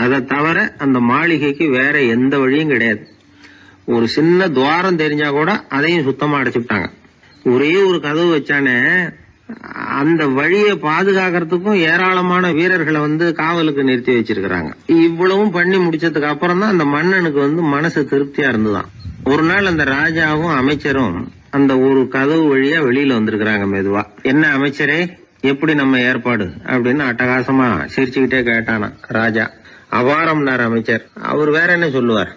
அதை தவிர அந்த மாளிகைக்கு வேற எந்த வழியும் கிடையாது. ஒரு சின்ன துவாரம் தெரிஞ்சா கூட அதையும் சுத்தமா அடைச்சுட்டாங்க. ஒரே ஒரு கதவு வச்சானே, அந்த வழியை பாதுகாக்கிறதுக்கும் ஏராளமான வீரர்களை காவலுக்கு நிறுத்தி வச்சிருக்கிறாங்க. இவ்வளவும் பண்ணி முடிச்சதுக்கு அப்புறம் தான் அந்த மன்னனுக்கு மனசு திருப்தியா இருந்துதான். ஒரு நாள் அந்த ராஜாவும் அமைச்சரும் அந்த ஒரு கதவு வழியா வெளியில வந்திருக்கிறாங்க மெதுவா. என்ன அமைச்சரே, எப்படி நம்ம ஏற்பாடு அப்படின்னு அட்டகாசமா சிரிச்சுக்கிட்டே கேட்டானா ராஜா. அபாரம்னார் அமைச்சர். அவர் வேற என்ன சொல்லுவார்.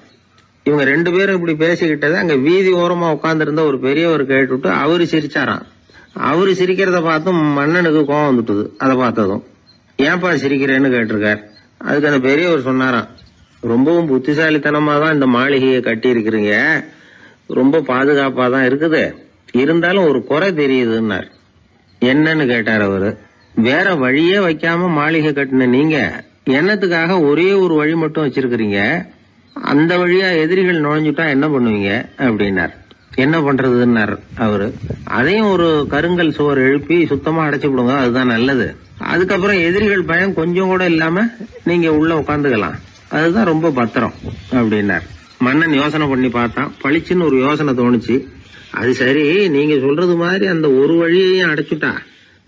இவங்க 2 பேரும் இப்படி பேசிக்கிட்டதை அங்க வீதி ஓரமா உட்கார்ந்து இருந்த ஒரு பெரியவர் கேட்டுட்டு அவரு சிரிச்சாராம். அவரு சிரிக்கிறத பார்த்தும் மன்னனுக்கு கோவம் வந்துட்டுது. அதை பார்த்ததும் ஏன்பா சிரிக்கிறேன்னு கேட்டிருக்கார். அதுக்கு அந்த பெரியவர் சொன்னாராம், ரொம்பவும் புத்திசாலித்தனமா தான் இந்த மாளிகையை கட்டி இருக்கிறீங்க, ரொம்ப பாதுகாப்பா தான் இருக்குது, இருந்தாலும் ஒரு குறை தெரியுதுன்னார். என்னன்னு கேட்டார் அவரு. வேற வழியே வைக்காம மாளிகை கட்டின நீங்க என்னத்துக்காக ஒரே ஒரு வழி மட்டும் வச்சிருக்கிறீங்க, அந்த வழியா எதிரிகள் நுழைஞ்சுட்டா என்ன பண்ணுவீங்க அப்படின்னார். என்ன பண்றதுன்னார் அவரு. அதையும் ஒரு கருங்கல் சுவர் எழுப்பி சுத்தமா அடைச்சு விடுங்க, அதுதான் நல்லது. அதுக்கப்புறம் எதிரிகள் பயம் கொஞ்சம் கூட இல்லாம நீங்க உள்ள உட்காந்துக்கலாம், அதுதான் ரொம்ப பத்திரம் அப்படின்னார். மன்னன் யோசனை பண்ணி பார்த்தான். பளிச்சுன்னு ஒரு யோசனை தோணுச்சு. அது சரி, நீங்க சொல்றது மாதிரி அந்த ஒரு வழியையும் அடைச்சுட்டா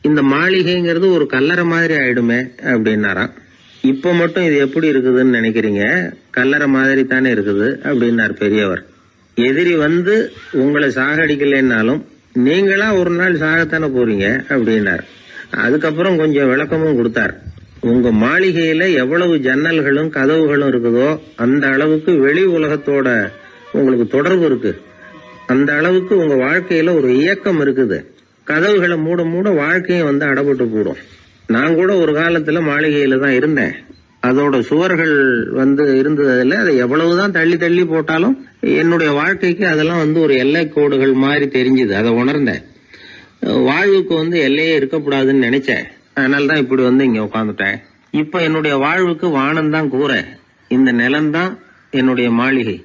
இந்த மாளிகைங்கிறது ஒரு கல்லறை மாதிரி ஆயிடுமே அப்படின்னாராம். இப்ப மட்டும் இது எப்படி இருக்குதுன்னு நினைக்கிறீங்க, கல்லறை மாதிரி தானே இருக்குது அப்படின்னார் பெரியவர். எதிரி உங்களை சாகடிக்கலைன்னாலும் நீங்களா ஒரு நாள் சாகத்தானே போறீங்க அப்படின்னார். அதுக்கப்புறம் கொஞ்சம் விளக்கமும் கொடுத்தார். உங்க மாளிகையில எவ்வளவு ஜன்னல்களும் கதவுகளும் இருக்குதோ அந்த அளவுக்கு வெளி உலகத்தோட உங்களுக்கு தொடர்பு இருக்கு, அந்த அளவுக்கு உங்க வாழ்க்கையில ஒரு இயக்கம் இருக்குது. கதவுகளை மூட மூட வாழ்க்கையும் அடப்பட்டு போடும். நான் கூட ஒரு காலத்துல மாளிகையில தான் இருந்தேன். அதோட சுவர்கள் இருந்ததுல அதை எவ்வளவுதான் தள்ளி தள்ளி போட்டாலும் என்னுடைய வாழ்க்கைக்கு அதெல்லாம் ஒரு எல்லை கோடுகள் மாதிரி தெரிஞ்சுது. அதை உணர்ந்தேன். வாழ்வுக்கு எல்லையே இருக்கக்கூடாதுன்னு நினைச்சேன். அதனால தான் இப்படி வந்து இங்க உட்காந்துட்டேன். இப்ப என்னுடைய வாழ்வுக்கு வானம்தான் கூரை, இந்த நிலம்தான் என்னுடைய மாளிகை.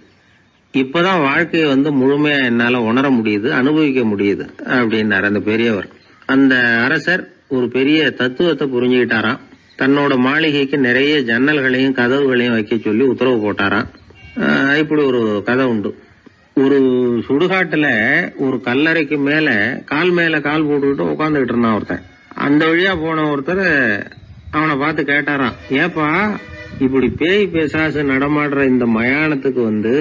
இப்பதான் வாழ்க்கையை வந்து முழுமையா என்னால உணர முடியுது, அனுபவிக்க முடியுது அப்படின்னாரு அந்த பெரியவர். அந்த அரசர் ஒரு பெரிய தத்துவத்தை புரிஞ்சுக்கிட்டாராம். தன்னோட மாளிகைக்கு நிறைய ஜன்னல்களையும் கதவுகளையும் வைக்க சொல்லி உத்தரவு போட்டாராம். இப்படி ஒரு கதை உண்டு. ஒரு சுடுகாட்டுல ஒரு கல்லறைக்கு மேல கால் போட்டுக்கிட்டு உட்காந்துக்கிட்டு இருந்தான் ஒருத்தன். அந்த வழியா போன ஒருத்தர் அவனை பார்த்து கேட்டாராம், ஏப்பா இப்படி பேய் பிசாசு நடமாடுற இந்த மயானத்துக்கு வந்து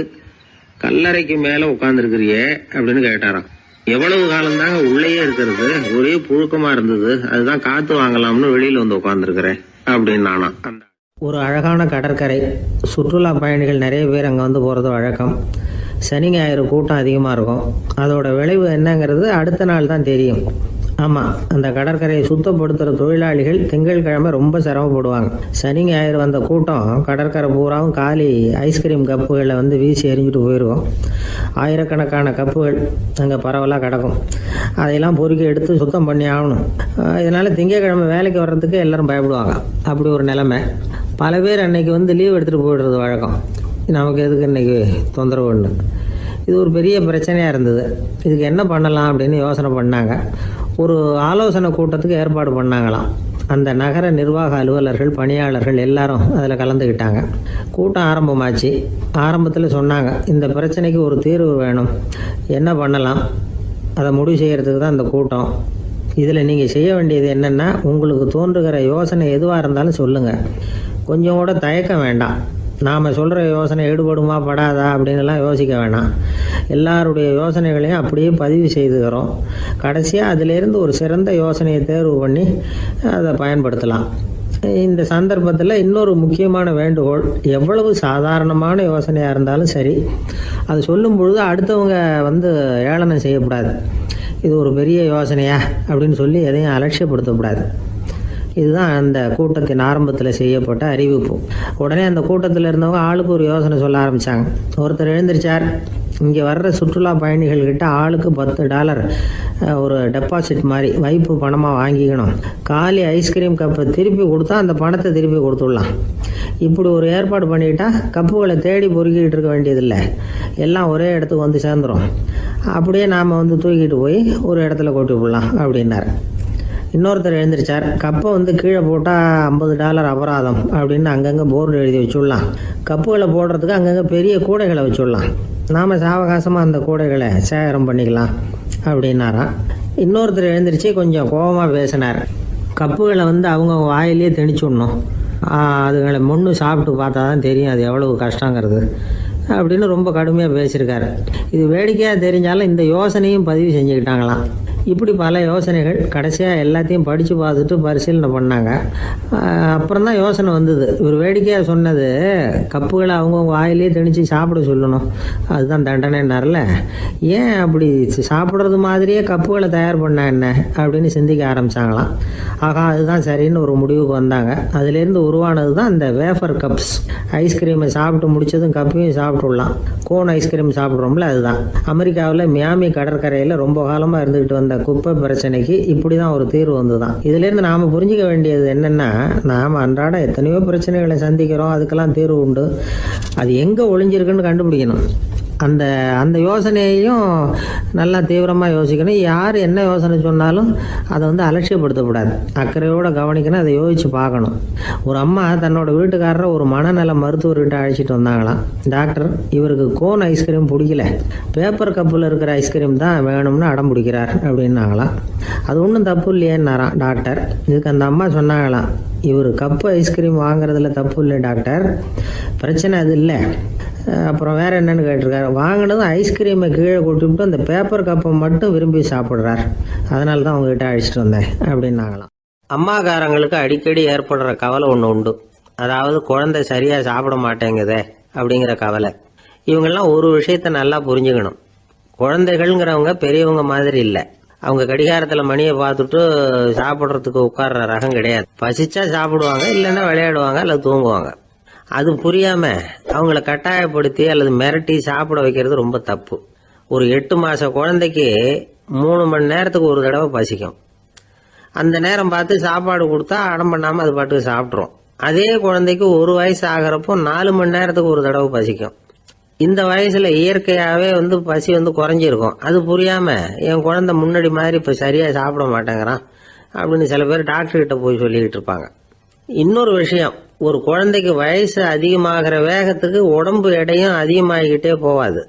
கல்லறைக்கு மேல உட்கார்ந்துருக்கிறியே அப்படின்னு கேட்டாராம். எவ்வளவு காலம் தாங்க உள்ளேயே இருக்கிறது, ஒரே புழுக்கமா இருந்தது, அதுதான் காத்து வாங்கலாம்னு வெளியில வந்து உட்கார்ந்துருக்கிறேன் அப்படின்னு நானா. ஒரு அழகான கடற்கரை, சுற்றுலா பயணிகள் நிறைய பேர் அங்கே வந்து போகிறது வழக்கம். சனி ஞாயிறு கூட்டம் அதிகமாக இருக்கும். அதோட விளைவு என்னங்கிறது அடுத்த நாள் தான் தெரியும். ஆமாம், அந்த கடற்கரையை சுத்தப்படுத்துகிற தொழிலாளிகள் திங்கட்கிழமை ரொம்ப சிரமப்படுவாங்க. சனி ஞாயிறு வந்த கூட்டம் கடற்கரை பூராவும் காலி ஐஸ்கிரீம் கப்புகளை வந்து வீசி எறிஞ்சிட்டு போயிடுவோம். ஆயிரக்கணக்கான கப்புகள் அங்கே பரவலாக கிடக்கும். அதையெல்லாம் பொறுக்கி எடுத்து சுத்தம் பண்ணி ஆகணும். இதனால் திங்கட்கிழமை வேலைக்கு வர்றதுக்கு எல்லாரும் பயப்படுவாங்க. அப்படி ஒரு நிலைமை. பல பேர் அன்னைக்கு வந்து லீவ் எடுத்துகிட்டு போயிடுறது வழக்கம். நமக்கு எதுக்கு இன்னைக்கு தொந்தரவுன்னு. இது ஒரு பெரிய பிரச்சனையாக இருந்தது. இதுக்கு என்ன பண்ணலாம் அப்படின்னு யோசனை பண்ணாங்க. ஒரு ஆலோசனை கூட்டத்துக்கு ஏற்பாடு பண்ணாங்களாம். அந்த நகர நிர்வாக அலுவலர்கள், பணியாளர்கள் எல்லாரும் அதில் கலந்துக்கிட்டாங்க. கூட்டம் ஆரம்பமாச்சு. ஆரம்பத்தில் சொன்னாங்க, இந்த பிரச்சனைக்கு ஒரு தீர்வு வேணும், என்ன பண்ணலாம், அதை முடிவு செய்கிறதுக்கு தான் இந்த கூட்டம். இதில் நீங்கள் செய்ய வேண்டியது என்னென்னா, உங்களுக்கு தோன்றுகிற யோசனை எதுவாக இருந்தாலும் சொல்லுங்கள். கொஞ்சம் கூட தயக்கம் வேண்டாம். நாம் சொல்கிற யோசனை ஈடுபடுமா படாதா அப்படின்லாம் யோசிக்க வேணாம். எல்லாருடைய யோசனைகளையும் அப்படியே பதிவு செய்துக்கிறோம். கடைசியாக அதிலேருந்து ஒரு சிறந்த யோசனையை தேர்வு பண்ணி அதை பயன்படுத்தலாம். இந்த சந்தர்ப்பத்தில் இன்னொரு முக்கியமான வேண்டுகோள், எவ்வளவு சாதாரணமான யோசனையாக இருந்தாலும் சரி, அது சொல்லும் பொழுது அடுத்தவங்க வந்து ஏளனம் செய்யக்கூடாது. இது ஒரு பெரிய யோசனையா அப்படின்னு சொல்லி எதையும் அலட்சியப்படுத்தக்கூடாது. இதுதான் அந்த கூட்டத்தின் ஆரம்பத்தில் செய்யப்பட்ட அறிவிப்பு. உடனே அந்த கூட்டத்தில் இருந்தவங்க ஆளுக்கு ஒரு யோசனை சொல்ல ஆரம்பித்தாங்க. ஒருத்தர் எழுந்திருச்சார், இங்கே வர்ற சுற்றுலா பயணிகள்கிட்ட ஆளுக்கு $10 ஒரு டெபாசிட் மாதிரி வைப்பு பணமாக வாங்கிக்கணும். காலி ஐஸ்கிரீம் கப்பை திருப்பி கொடுத்தா அந்த பணத்தை திருப்பி கொடுத்துடலாம். இப்படி ஒரு ஏற்பாடு பண்ணிக்கிட்டா கப்புகளை தேடி பொறுக்கிட்டு இருக்க வேண்டியதில்லை, எல்லாம் ஒரே இடத்துக்கு வந்து சேர்ந்துடும். அப்படியே நாம் வந்து தூக்கிட்டு போய் ஒரு இடத்துல கொட்டி விடலாம் அப்படின்னாரு. இன்னொருத்தர் எழுந்திரிச்சார், கப்பை வந்து கீழே போட்டால் $50 அபராதம் அப்படின்னு அங்கங்கே போர்டு எழுதி வச்சுடலாம். கப்புகளை போடுறதுக்கு அங்கங்கே பெரிய கூடைகளை வச்சுடலாம். நாம் சாவகாசமாக அந்த கூடைகளை சேகரம் பண்ணிக்கலாம் அப்படின்னாராம். இன்னொருத்தர் எழுந்திரிச்சு கொஞ்சம் கோபமாக பேசினார். கப்புகளை வந்து அவங்க வாயிலேயே திணிச்சு விடணும், அதுகளை முன்னு சாப்பிட்டு பார்த்தா தான் தெரியும் அது எவ்வளவு கஷ்டங்கிறது அப்படின்னு ரொம்ப கடுமையாக பேசியிருக்காரு. இது வேடிக்கையாக தெரிஞ்சாலும் இந்த யோசனையும் பதிவு செஞ்சுக்கிட்டாங்களாம். இப்படி பல யோசனைகள். கடைசியாக எல்லாத்தையும் படித்து பார்த்துட்டு பரிசீலனை பண்ணாங்க. அப்புறம் தான் யோசனை வந்தது. இவர் வேடிக்கையாக சொன்னது, கப்புகளை அவங்கவுங்க வாயிலே திணிச்சு சாப்பிட சொல்லணும், அதுதான் தண்டனைன்னார்ல, ஏன் அப்படி சாப்பிட்றது மாதிரியே கப்புகளை தயார் பண்ண என்ன அப்படின்னு சிந்திக்க ஆரம்பித்தாங்களாம். ஆகா, அதுதான் சரின்னு ஒரு முடிவுக்கு வந்தாங்க. அதுலேருந்து உருவானது தான் இந்த வேஃபர் கப்ஸ். ஐஸ்கிரீமை சாப்பிட்டு முடிச்சதும் கப்பையும் சாப்பிட்டுடலாம். கோன் ஐஸ்கிரீம் சாப்பிட்றோம்ல, அதுதான். அமெரிக்காவில் மியாமி கடற்கரையில் ரொம்ப காலமாக இருந்துக்கிட்டு வந்த குப்பை பிரச்சனைக்கு இப்படி தான் ஒரு தீர்வு வந்துதான். இதுலேருந்து நாம் புரிஞ்சிக்க வேண்டியது என்னென்னா, நாம் அன்றாட எத்தனையோ பிரச்சனைகளை சந்திக்கிறோம், அதுக்கெல்லாம் தீர்வு உண்டு. அது எங்கே ஒளிஞ்சிருக்குன்னு கண்டுபிடிக்கணும். அந்த யோசனையையும் நல்லா தீவிரமாக யோசிக்கணும். யார் என்ன யோசனை சொன்னாலும் அதை வந்து அலட்சியப்படுத்தக்கூடாது, அக்கறையோடு கவனிக்கணும், அதை யோசித்து பார்க்கணும். ஒரு அம்மா தன்னோட வீட்டுக்காரரை ஒரு மனநல மருத்துவர்கிட்ட அழைச்சிட்டு வந்தாங்களாம். டாக்டர், இவருக்கு கோன் ஐஸ்கிரீம் பிடிக்கல, பேப்பர் கப்பில் இருக்கிற ஐஸ்கிரீம் தான் வேணும்னு அடம் பிடிக்கிறார் அப்படின்னாங்களாம். அது ஒன்றும் தப்பு இல்லையேன்னாராம் டாக்டர். இதுக்கு அந்த அம்மா சொன்னாங்களாம், இவர் கப்பு ஐஸ்கிரீம் வாங்குறதுல தப்பு இல்லை டாக்டர், பிரச்சனை அது இல்லை. அப்புறம் வேறு என்னென்னு கேட்டிருக்காரு. வாங்கினதும் ஐஸ்கிரீமை கீழே கொட்டிவிட்டு அந்த பேப்பர் கப்பை மட்டும் விரும்பி சாப்பிட்றார், அதனால தான் உங்ககிட்ட அழைச்சிட்டு வந்தேன் அப்படின்னாங்களாம். அம்மாக்காரங்களுக்கு அடிக்கடி ஏற்படுற கவலை ஒன்று உண்டு. அதாவது குழந்தை சரியாக சாப்பிட மாட்டேங்குதே அப்படிங்கிற கவலை. இவங்கெல்லாம் ஒரு விஷயத்த நல்லா புரிஞ்சுக்கணும். குழந்தைகள்ங்கிறவங்க பெரியவங்க மாதிரி இல்லை. அவங்க கடிகாரத்தில் மணியை பார்த்துட்டு சாப்பிட்றதுக்கு உட்கார்ற ரகம் கிடையாது. பசிச்சா சாப்பிடுவாங்க, இல்லைன்னா விளையாடுவாங்க அல்லது தூங்குவாங்க. அது புரியாம அவங்கள கட்டாயப்படுத்தி அல்லது மிரட்டி சாப்பிட வைக்கிறது ரொம்ப தப்பு. ஒரு 8 மாச குழந்தைக்கு 3 மணி நேரத்துக்கு ஒரு தடவை பசிக்கும். அந்த நேரம் பார்த்து சாப்பாடு கொடுத்தா அடம் பண்ணாமல் அது பாட்டுக்கு சாப்பிட்ரும். அதே குழந்தைக்கு 1 வயசு ஆகிறப்போ 4 மணி நேரத்துக்கு ஒரு தடவை பசிக்கும். இந்த வயசுல இயற்கையாகவே பசி குறைஞ்சிருக்கும். அது புரியாமல் என் குழந்தை முன்னாடி மாதிரி இப்போ சரியாக சாப்பிட மாட்டேங்கிறான் அப்படின்னு சில பேர் டாக்டர்கிட்ட போய் சொல்லிக்கிட்டு இருப்பாங்க. இன்னொரு விஷயம், ஒரு குழந்தைக்கு வயசு அதிகமாகிற வேகத்துக்கு உடம்பு எடையும் அதிகமாகிக்கிட்டே போகாது.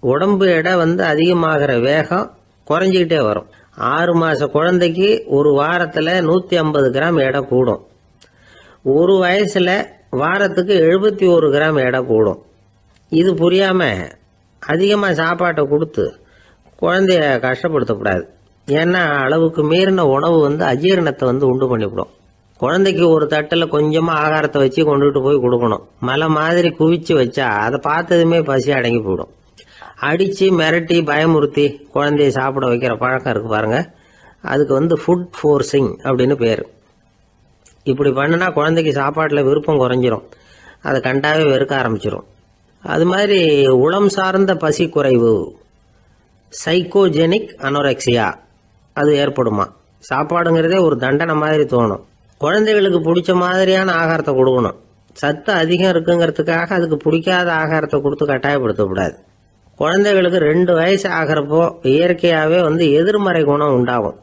உடம்பு எடை அதிகமாகிற வேகம் குறைஞ்சிக்கிட்டே வரும். 6 மாத குழந்தைக்கு ஒரு வாரத்தில் 150 கிராம் எடை கூடும். ஒரு வயசுல வாரத்துக்கு 71 கிராம் எடை கூடும். இது புரியாம அதிகமாக சாப்பாட்டை கொடுத்து குழந்தைய கஷ்டப்படுத்தக்கூடாது. ஏன்னா அளவுக்கு மீறின உணவு அஜீரணத்தை உண்டு பண்ணிவிடும். குழந்தைக்கு ஒரு தட்டில் கொஞ்சமாக ஆகாரத்தை வச்சு கொண்டுகிட்டு போய் கொடுக்கணும். மலை மாதிரி குவிச்சு வச்சா அதை பார்த்ததுமே பசி அடங்கி போயிடும். அடித்து மிரட்டி பயமுறுத்தி குழந்தைய சாப்பிட வைக்கிற பழக்கம் இருக்கு பாருங்க, அதுக்கு ஃபுட் ஃபோர்ஸிங் அப்படின்னு பேர். இப்படி பண்ணினா குழந்தைக்கு சாப்பாட்டில் விருப்பம் குறைஞ்சிரும், அதை கண்டாவே வெறுக்க ஆரம்பிச்சிடும். அது மாதிரி உளம் சார்ந்த பசி குறைவு, சைக்கோஜெனிக் அனோரெக்சியா, அது ஏற்படுமா. சாப்பாடுங்கிறதே ஒரு தண்டனை மாதிரி தோணும். குழந்தைகளுக்கு பிடிச்ச மாதிரியான ஆகாரத்தை கொடுக்கணும். சத்து அதிகம் இருக்குங்கிறதுக்காக அதுக்கு பிடிக்காத ஆகாரத்தை கொடுத்து கட்டாயப்படுத்தக்கூடாது. குழந்தைகளுக்கு 2 வயசு ஆகிறப்போ இயற்கையாகவே எதிர்மறை குணம் உண்டாகும்.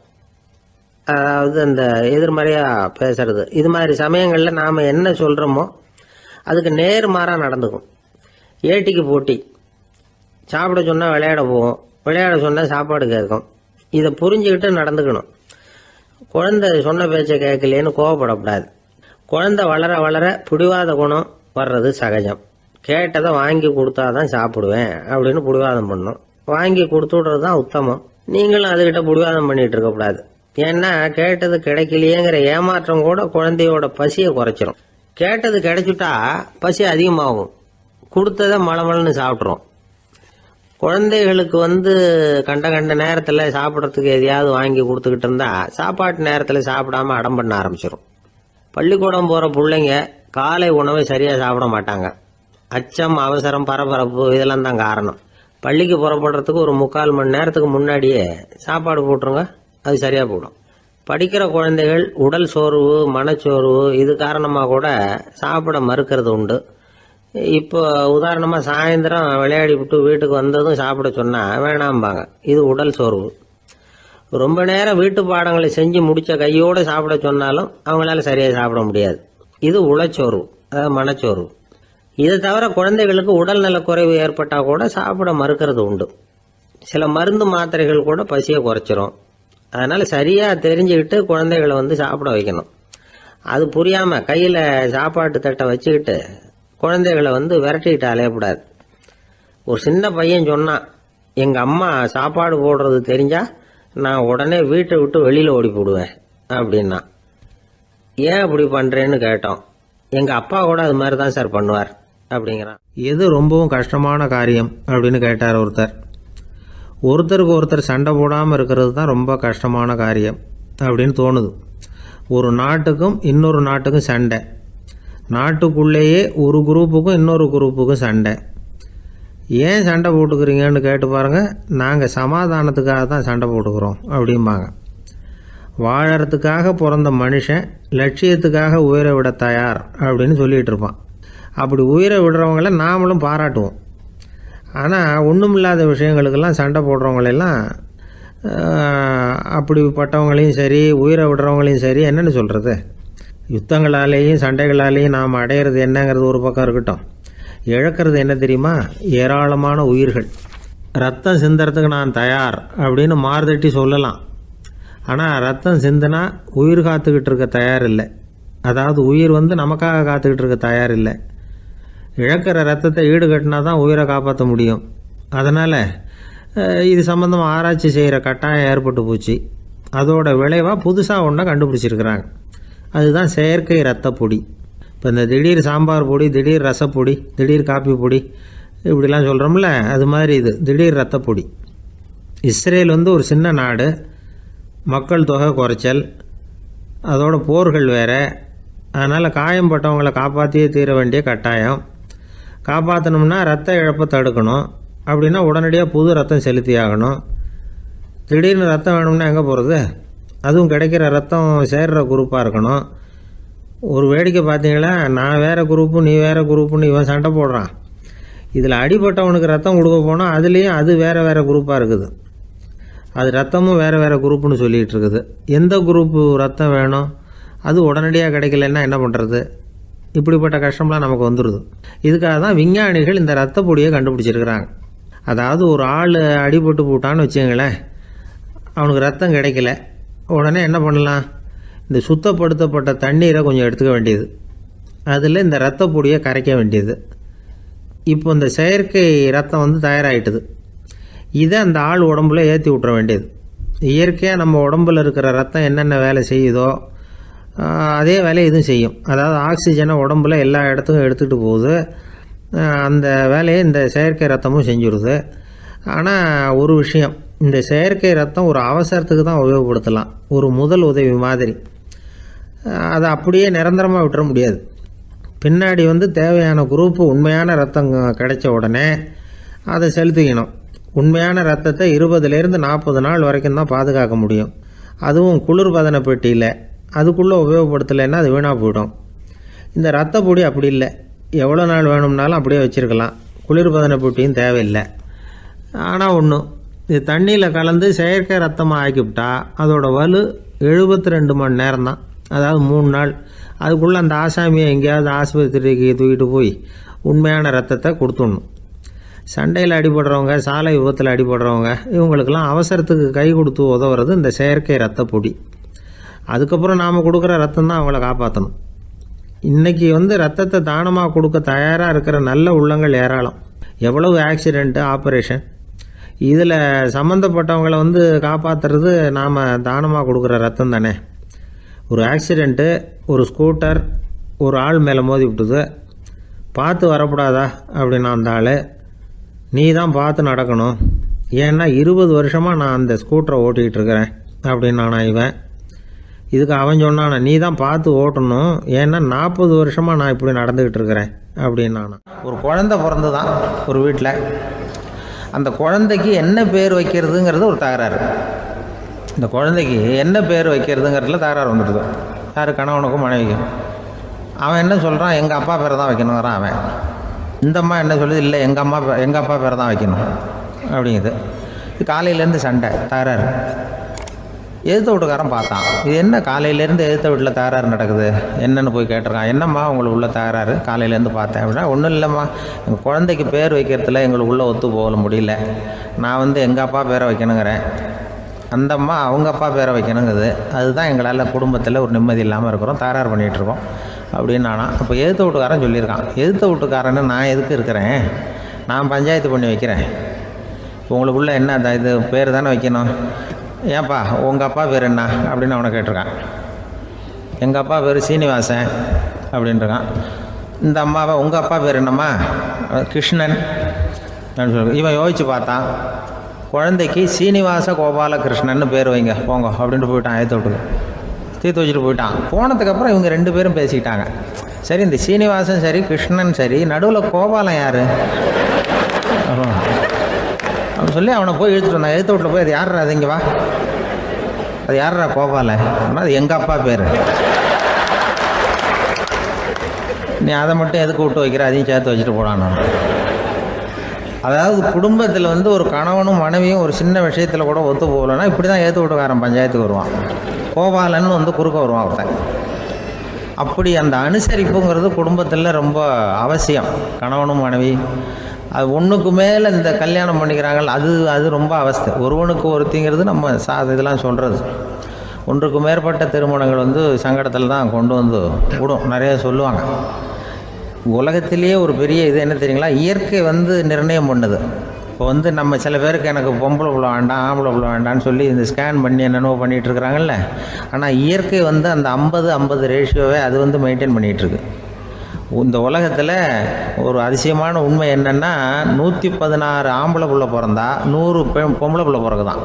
அதாவது அந்த எதிர்மறையாக பேசுறது. இது மாதிரி சமயங்களில் நாம் என்ன சொல்கிறோமோ அதுக்கு நேர்மாறாக நடந்துக்கும். ஏட்டிக்கு போட்டி, சாப்பிட சொன்னால் விளையாட போவோம், விளையாட சொன்னால் சாப்பாடு கேட்கும். இதை புரிஞ்சுக்கிட்டு நடந்துக்கணும். குழந்தை சொன்ன பேச்சை கேட்கலேன்னு கோவப்படக்கூடாது. குழந்தை வளர வளர பிடிவாத குணம் வர்றது சகஜம். கேட்டதை வாங்கி கொடுத்தாதான் சாப்பிடுவேன் அப்படின்னு பிடிவாதம் பண்ணும். வாங்கி கொடுத்து விடுறது தான் உத்தமம். நீங்களும் அதுகிட்ட பிடிவாதம் பண்ணிட்டு இருக்கக்கூடாது. ஏன்னா கேட்டது கிடைக்கலையேங்கிற ஏமாற்றம் கூட குழந்தையோட பசியை குறைச்சிரும். கேட்டது கிடைச்சிட்டா பசி அதிகமாகும், கொடுத்ததை மளமளன்னு சாப்பிட்றோம். குழந்தைகளுக்கு கண்ட கண்ட நேரத்தில் சாப்பிட்றதுக்கு எதையாவது வாங்கி கொடுத்துக்கிட்டு இருந்தா சாப்பாட்டு நேரத்தில் சாப்பிடாம அடம் பண்ண ஆரம்பிச்சிடும். பள்ளிக்கூடம் போகிற பிள்ளைங்க காலை உணவை சரியாக சாப்பிட மாட்டாங்க. அச்சம், அவசரம், பரபரப்பு இதெல்லாம் தான் காரணம். பள்ளிக்கு புறப்படுறதுக்கு ஒரு 3/4 மணி நேரத்துக்கு முன்னாடியே சாப்பாடு போட்டுருங்க, அது சரியாக போடும். படிக்கிற குழந்தைகள் உடல் சோர்வு, மனச்சோர்வு இது காரணமாக கூட சாப்பிட மறுக்கிறது உண்டு. இப்போ உதாரணமாக சாயந்தரம் விளையாடி விட்டு வீட்டுக்கு வந்ததும் சாப்பிட சொன்னால் வேணாம்பாங்க. இது உடல் சோர்வு. ரொம்ப நேரம் வீட்டு பாடங்களை செஞ்சு முடித்த கையோடு சாப்பிட சொன்னாலும் அவங்களால சரியாக சாப்பிட முடியாது. இது உளச்சோர்வு, அதாவது மனச்சோர்வு. இதை தவிர குழந்தைகளுக்கு உடல் நலக்குறைவு ஏற்பட்டால் கூட சாப்பிட மறுக்கிறது உண்டு. சில மருந்து மாத்திரைகள் கூட பசியை குறைச்சிரும். அதனால் சரியாக தெரிஞ்சுக்கிட்டு குழந்தைகளை சாப்பிட வைக்கணும். அது புரியாமல் கையில் சாப்பாட்டு தட்டை வச்சுக்கிட்டு குழந்தைகளை விரட்டிக்கிட்டு அலையக்கூடாது. ஒரு சின்ன பையன் சொன்னான், எங்கள் அம்மா சாப்பாடு போடுறது தெரிஞ்சா நான் உடனே வீட்டை விட்டு வெளியில் ஓடி போடுவேன் அப்படின்னா. ஏன் அப்படி பண்ணுறேன்னு கேட்டோம். எங்கள் அப்பா கூட அது மாதிரி தான் சார் பண்ணுவார் அப்படிங்கிறான். எது ரொம்பவும் கஷ்டமான காரியம் அப்படின்னு கேட்டார் ஒருத்தர். ஒருத்தருக்கு ஒருத்தர் சண்டை போடாமல் இருக்கிறது தான் ரொம்ப கஷ்டமான காரியம் அப்படின்னு தோணுது. ஒரு நாட்டுக்கும் இன்னொரு நாட்டுக்கும் சண்டை, நாட்டுக்குள்ளேயே ஒரு குரூப்புக்கும் இன்னொரு குரூப்புக்கும் சண்டை. ஏன் சண்டை போட்டுக்கிறீங்கன்னு கேட்டு பாருங்கள். நாங்கள் சமாதானத்துக்காக தான் சண்டை போட்டுக்கிறோம் அப்படிம்பாங்க. வாழறதுக்காக பிறந்த மனுஷன் லட்சியத்துக்காக உயிரை விட தயார் அப்படின்னு சொல்லிகிட்டு இருப்பான். அப்படி உயிரை விடுறவங்கள நாமளும் பாராட்டுவோம். ஆனால் ஒன்றுமில்லாத விஷயங்களுக்கெல்லாம் சண்டை போடுறவங்களெல்லாம் அப்படிப்பட்டவங்களையும் சரி உயிரை விடுறவங்களையும் சரி என்னென்னு சொல்கிறது. யுத்தங்களாலேயும் சண்டைகளாலேயும் நாம் அடையிறது என்னங்கிறது ஒரு பக்கம் இருக்கட்டும், இழக்கிறது என்ன தெரியுமா? ஏராளமான உயிர்கள். ரத்தம் சிந்துறதுக்கு நான் தயார் அப்படின்னு மார்தட்டி சொல்லலாம். ஆனால் ரத்தம் சிந்தினா உயிர் காத்துக்கிட்டு இருக்க தயார் இல்லை. அதாவது உயிர் நமக்காக காத்துக்கிட்டு இருக்க தயார் இல்லை. இழக்கிற ரத்தத்தை ஈடுகட்டினா தான் உயிரை காப்பாற்ற முடியும். அதனால் இது சம்பந்தமாக ஆராய்ச்சி செய்கிற கட்டாயம் ஏற்பட்டு போச்சு. அதோட விளைவாக புதுசாக ஒன்றை கண்டுபிடிச்சிருக்கிறாங்க. அதுதான் செயற்கை ரத்த பொடி. இப்போ இந்த திடீர் சாம்பார் பொடி, திடீர் ரசப்பொடி, திடீர் காப்பி பொடி இப்படிலாம் சொல்கிறோம்ல, அது மாதிரி இது திடீர் ரத்த பொடி. இஸ்ரேல் ஒரு சின்ன நாடு, மக்கள் தொகை குறைச்சல், அதோட போர்கள் வேறு. அதனால் காயம்பட்டவங்களை காப்பாற்றியே தீர வேண்டிய கட்டாயம். காப்பாற்றணும்னா ரத்த இழப்பை தடுக்கணும். அப்படின்னா உடனடியாக புது ரத்தம் செலுத்தி ஆகணும். திடீர்னு ரத்தம் வேணும்னா எங்கே போகிறது? அதுவும் கிடைக்கிற ரத்தம் சேர்கிற குரூப்பாக இருக்கணும். ஒரு வேடிக்கை பார்த்தீங்களா, நான் வேறு குரூப்பு நீ வேறு குரூப்புன்னு இவன் சண்டை போடுறான். இதில் அடிபட்டவனுக்கு ரத்தம் கொடுக்க போனால் அதுலேயும் அது வேறு வேறு குரூப்பாக இருக்குது. அது ரத்தமும் வேறு வேறு குரூப்புன்னு சொல்லிகிட்டு இருக்குது. எந்த குரூப்பு ரத்தம் வேணும், அது உடனடியாக கிடைக்கலன்னா என்ன பண்ணுறது? இப்படிப்பட்ட கஷ்டம்லாம் நமக்கு வந்துடுது. இதுக்காக தான் விஞ்ஞானிகள் இந்த ரத்த பொடியை கண்டுபிடிச்சிருக்கிறாங்க. அதாவது ஒரு ஆள் அடிபட்டு போட்டான்னு வச்சுங்களேன், அவனுக்கு ரத்தம் கிடைக்கல, உடனே என்ன பண்ணலாம்? இந்த சுத்தப்படுத்தப்பட்ட தண்ணீரை கொஞ்சம் எடுத்துக்க வேண்டியது, அதில் இந்த ரத்த பொடியை கரைக்க வேண்டியது. இப்போ இந்த செயற்கை ரத்தம் வந்து தயாராகிட்டுது. இதை அந்த ஆள் உடம்புல ஏற்றி விட்டுற வேண்டியது. இயற்கையாக நம்ம உடம்புல இருக்கிற ரத்தம் என்னென்ன வேலை செய்யுதோ அதே வேலையை இதுவும் செய்யும். அதாவது ஆக்சிஜனை உடம்புல எல்லா இடத்துக்கும் எடுத்துகிட்டு போகுது. அந்த வேலையை இந்த செயற்கை ரத்தமும் செஞ்சுடுது. ஆனால் ஒரு விஷயம், இந்த செயற்கை ரத்தம் ஒரு அவசரத்துக்கு தான் உபயோகப்படுத்தலாம், ஒரு முதல் உதவி மாதிரி. அதை அப்படியே நிரந்தரமாக விட்டுற முடியாது. பின்னாடி வந்து தேவையான குரூப்பு உண்மையான ரத்தம் கிடைச்ச உடனே அதை செலுத்திக்கணும். உண்மையான ரத்தத்தை 20லேருந்து 40 நாள் வரைக்கும் தான் பாதுகாக்க முடியும். அதுவும் குளிர்பதன பெட்டியில். அதுக்குள்ளே உபயோகப்படுத்தலைன்னா அது வீணாக போயிடும். இந்த ரத்த பொடி அப்படி இல்லை, எவ்வளோ நாள் வேணும்னாலும் அப்படியே வச்சுருக்கலாம். குளிர்பதன பெட்டியும் தேவையில்லை. ஆனால் ஒன்று, இது தண்ணியில் கலந்து செயற்கை ரத்தமாக ஆக்கிவிட்டா அதோட வலு 72 மணி நேரம் தான், அதாவது 3 நாள். அதுக்குள்ளே அந்த ஆசாமியை எங்கேயாவது ஆஸ்பத்திரிக்கு தூக்கிட்டு போய் உண்மையான ரத்தத்தை கொடுத்துடணும். சண்டையில் அடிபடுறவங்க, சாலை விபத்தில் அடிபடுறவங்க, இவங்களுக்கெல்லாம் அவசரத்துக்கு கை கொடுத்து உதவுறது இந்த செயற்கை ரத்த பொடி. அதுக்கப்புறம் நாம் கொடுக்குற ரத்தம் தான் அவங்கள காப்பாற்றணும். இன்றைக்கி வந்து ரத்தத்தை தானமாக கொடுக்க தயாராக இருக்கிற நல்ல உள்ளங்கள் ஏராளம். எவ்வளவு ஆக்சிடெண்ட்டு, ஆப்ரேஷன், இதில் சம்மந்தப்பட்டவங்களை வந்து காப்பாற்றுறது நாம் தானமாக கொடுக்குற ரத்தம் தானே. ஒரு ஆக்சிடெண்ட்டு, ஒரு ஸ்கூட்டர் ஒரு ஆள் மேலே மோதி விட்டுது, பார்த்து வரக்கூடாதா அப்படின்னா அந்த ஆள், நீ தான் பார்த்து நடக்கணும், ஏன்னா 20 வருஷமாக நான் அந்த ஸ்கூட்டரை ஓட்டிகிட்டு இருக்கிறேன் அப்படின்னானா இவன். இதுக்கு அவன் சொன்னானா, நீ தான் பார்த்து ஓட்டணும், ஏன்னா 40 வருஷமாக நான் இப்படி நடந்துக்கிட்டு இருக்கிறேன் அப்படின்னானா. ஒரு குழந்தை பிறந்து தான் ஒரு வீட்டில், அந்த குழந்தைக்கு என்ன பேர் வைக்கிறதுங்கிறது ஒரு தகராறு. இந்த குழந்தைக்கு என்ன பேர் வைக்கிறதுங்கிறதுல தகராறு வந்துடுது. யார்? கணவனுக்கும் மனைவிக்கும். அவன் என்ன சொல்கிறான், எங்கள் அப்பா பேரை தான் வைக்கணுங்கிறான் அவன். இந்த அம்மா என்ன சொல்லுது, இல்லை எங்கள் அப்பா பேரை தான் வைக்கணும் அப்படிங்குது. இது காலையிலேருந்து சண்டை, தகராறு. எதிர்த்த வீட்டுக்காரன் பார்த்தான், இது என்ன காலையிலேருந்து எதிர்த்த வீட்டில் தகராறு நடக்குது, என்னென்னு போய் கேட்டிருக்கான். என்னம்மா உங்களுக்கு உள்ள தகராறு, காலையிலேருந்து பார்த்தேன் அப்படின்னா. ஒன்றும் இல்லைம்மா, எங்கள் குழந்தைக்கு பேர் வைக்கிறதுல எங்களுக்கு உள்ளே ஒத்து போக முடியல, நான் வந்து எங்கள் அப்பா பேரை வைக்கணுங்கிறேன், அந்த அம்மா அவங்க அப்பா பேரை வைக்கணுங்குது, அதுதான் எங்களால் குடும்பத்தில் ஒரு நிம்மதி இல்லாமல் இருக்கிறோம், தகராறு பண்ணிகிட்ருக்கோம் அப்படின்னு நானா. அப்போ எதிர்த்த வீட்டுக்காரன் சொல்லியிருக்கான், எதிர்த்த வீட்டுக்காரன்னு நான் எதுக்கு இருக்கிறேன், நான் பஞ்சாயத்து பண்ணி வைக்கிறேன், உங்களுக்குள்ளே என்ன இது பேர் தானே வைக்கணும், ஏன்ப்பா உங்கள் அப்பா பேர் என்ன அப்படின்னு அவனை கேட்டிருக்கான். எங்கள் அப்பா பேர் சீனிவாசன் அப்படின்ட்டுருக்கான். இந்த அம்மாவை உங்கள் அப்பா பேர் என்னம்மா, கிருஷ்ணன் அப்படின்னு சொல்லி. இவன் யோசித்து பார்த்தான், குழந்தைக்கு சீனிவாச கோபாலகிருஷ்ணன்னு பேர் வைங்க போங்க அப்படின்ட்டு போயிட்டான். ஏற்ற விட்டுக்கு தீர்த்து வச்சுட்டு போயிட்டான். போனதுக்கப்புறம் இவங்க 2 பேரும் பேசிக்கிட்டாங்க. சரி, இந்த சீனிவாசன் சரி, கிருஷ்ணன் சரி, நடுவில் கோபாலம் யார் அப்படின்னு சொல்லி அவனை போய் இழுத்துட்டு வந்தான். எழுத்து வீட்டில் போய், அது யாரா, அது இங்கே வா, அது யாரா கோபாலன், அது எங்கள் அப்பா பேர், நீ அதை மட்டும் எதுக்கு விட்டு வைக்கிற, அதையும் சேர்த்து வச்சுட்டு போடான். அதாவது குடும்பத்தில் வந்து ஒரு கணவனும் மனைவியும் ஒரு சின்ன விஷயத்தில் கூட ஒத்து போகலன்னா இப்படி தான் ஏற்று வீட்டுக்காரன் பஞ்சாயத்துக்கு வருவான், கோபாலன்னு வந்து குறுக்க வருவான் ஒருத்தன். அப்படி அந்த அனுசரிப்புங்கிறது குடும்பத்தில் ரொம்ப அவசியம். கணவனும் மனைவி அது ஒன்றுக்கு மேலே இந்த கல்யாணம் பண்ணிக்கிறாங்க, அது ரொம்ப அவஸ்தை. ஒருவனுக்கு ஒருத்திங்கிறது நம்ம இதெல்லாம் சொல்கிறது. ஒன்றுக்கு மேற்பட்ட திருமணங்கள் வந்து சங்கடத்தில் தான் கொண்டு வந்து விடும். நிறைய சொல்லுவாங்க. உலகத்திலேயே ஒரு பெரிய இது என்ன தெரியுங்களா, இயற்கை வந்து நிர்ணயம் பண்ணுது. இப்போ வந்து நம்ம சில பேருக்கு எனக்கு பொம்பளை பிள்ளை வேண்டாம், ஆம்பளை பிள்ளை வேண்டான்னு சொல்லி இந்த ஸ்கேன் பண்ணி என்னென்னோ பண்ணிகிட்டு இருக்கிறாங்கல்ல. ஆனால் இயற்கை வந்து அந்த 50-50 ரேஷியோவை அது வந்து மெயின்டைன் பண்ணிகிட்ருக்கு. இந்த உலகத்தில் ஒரு அதிசயமான உண்மை என்னென்னா, 116 ஆம்பளை பிள்ளை பிறந்தா 100 பொம்பளை பிள்ளை பிறகுதான்.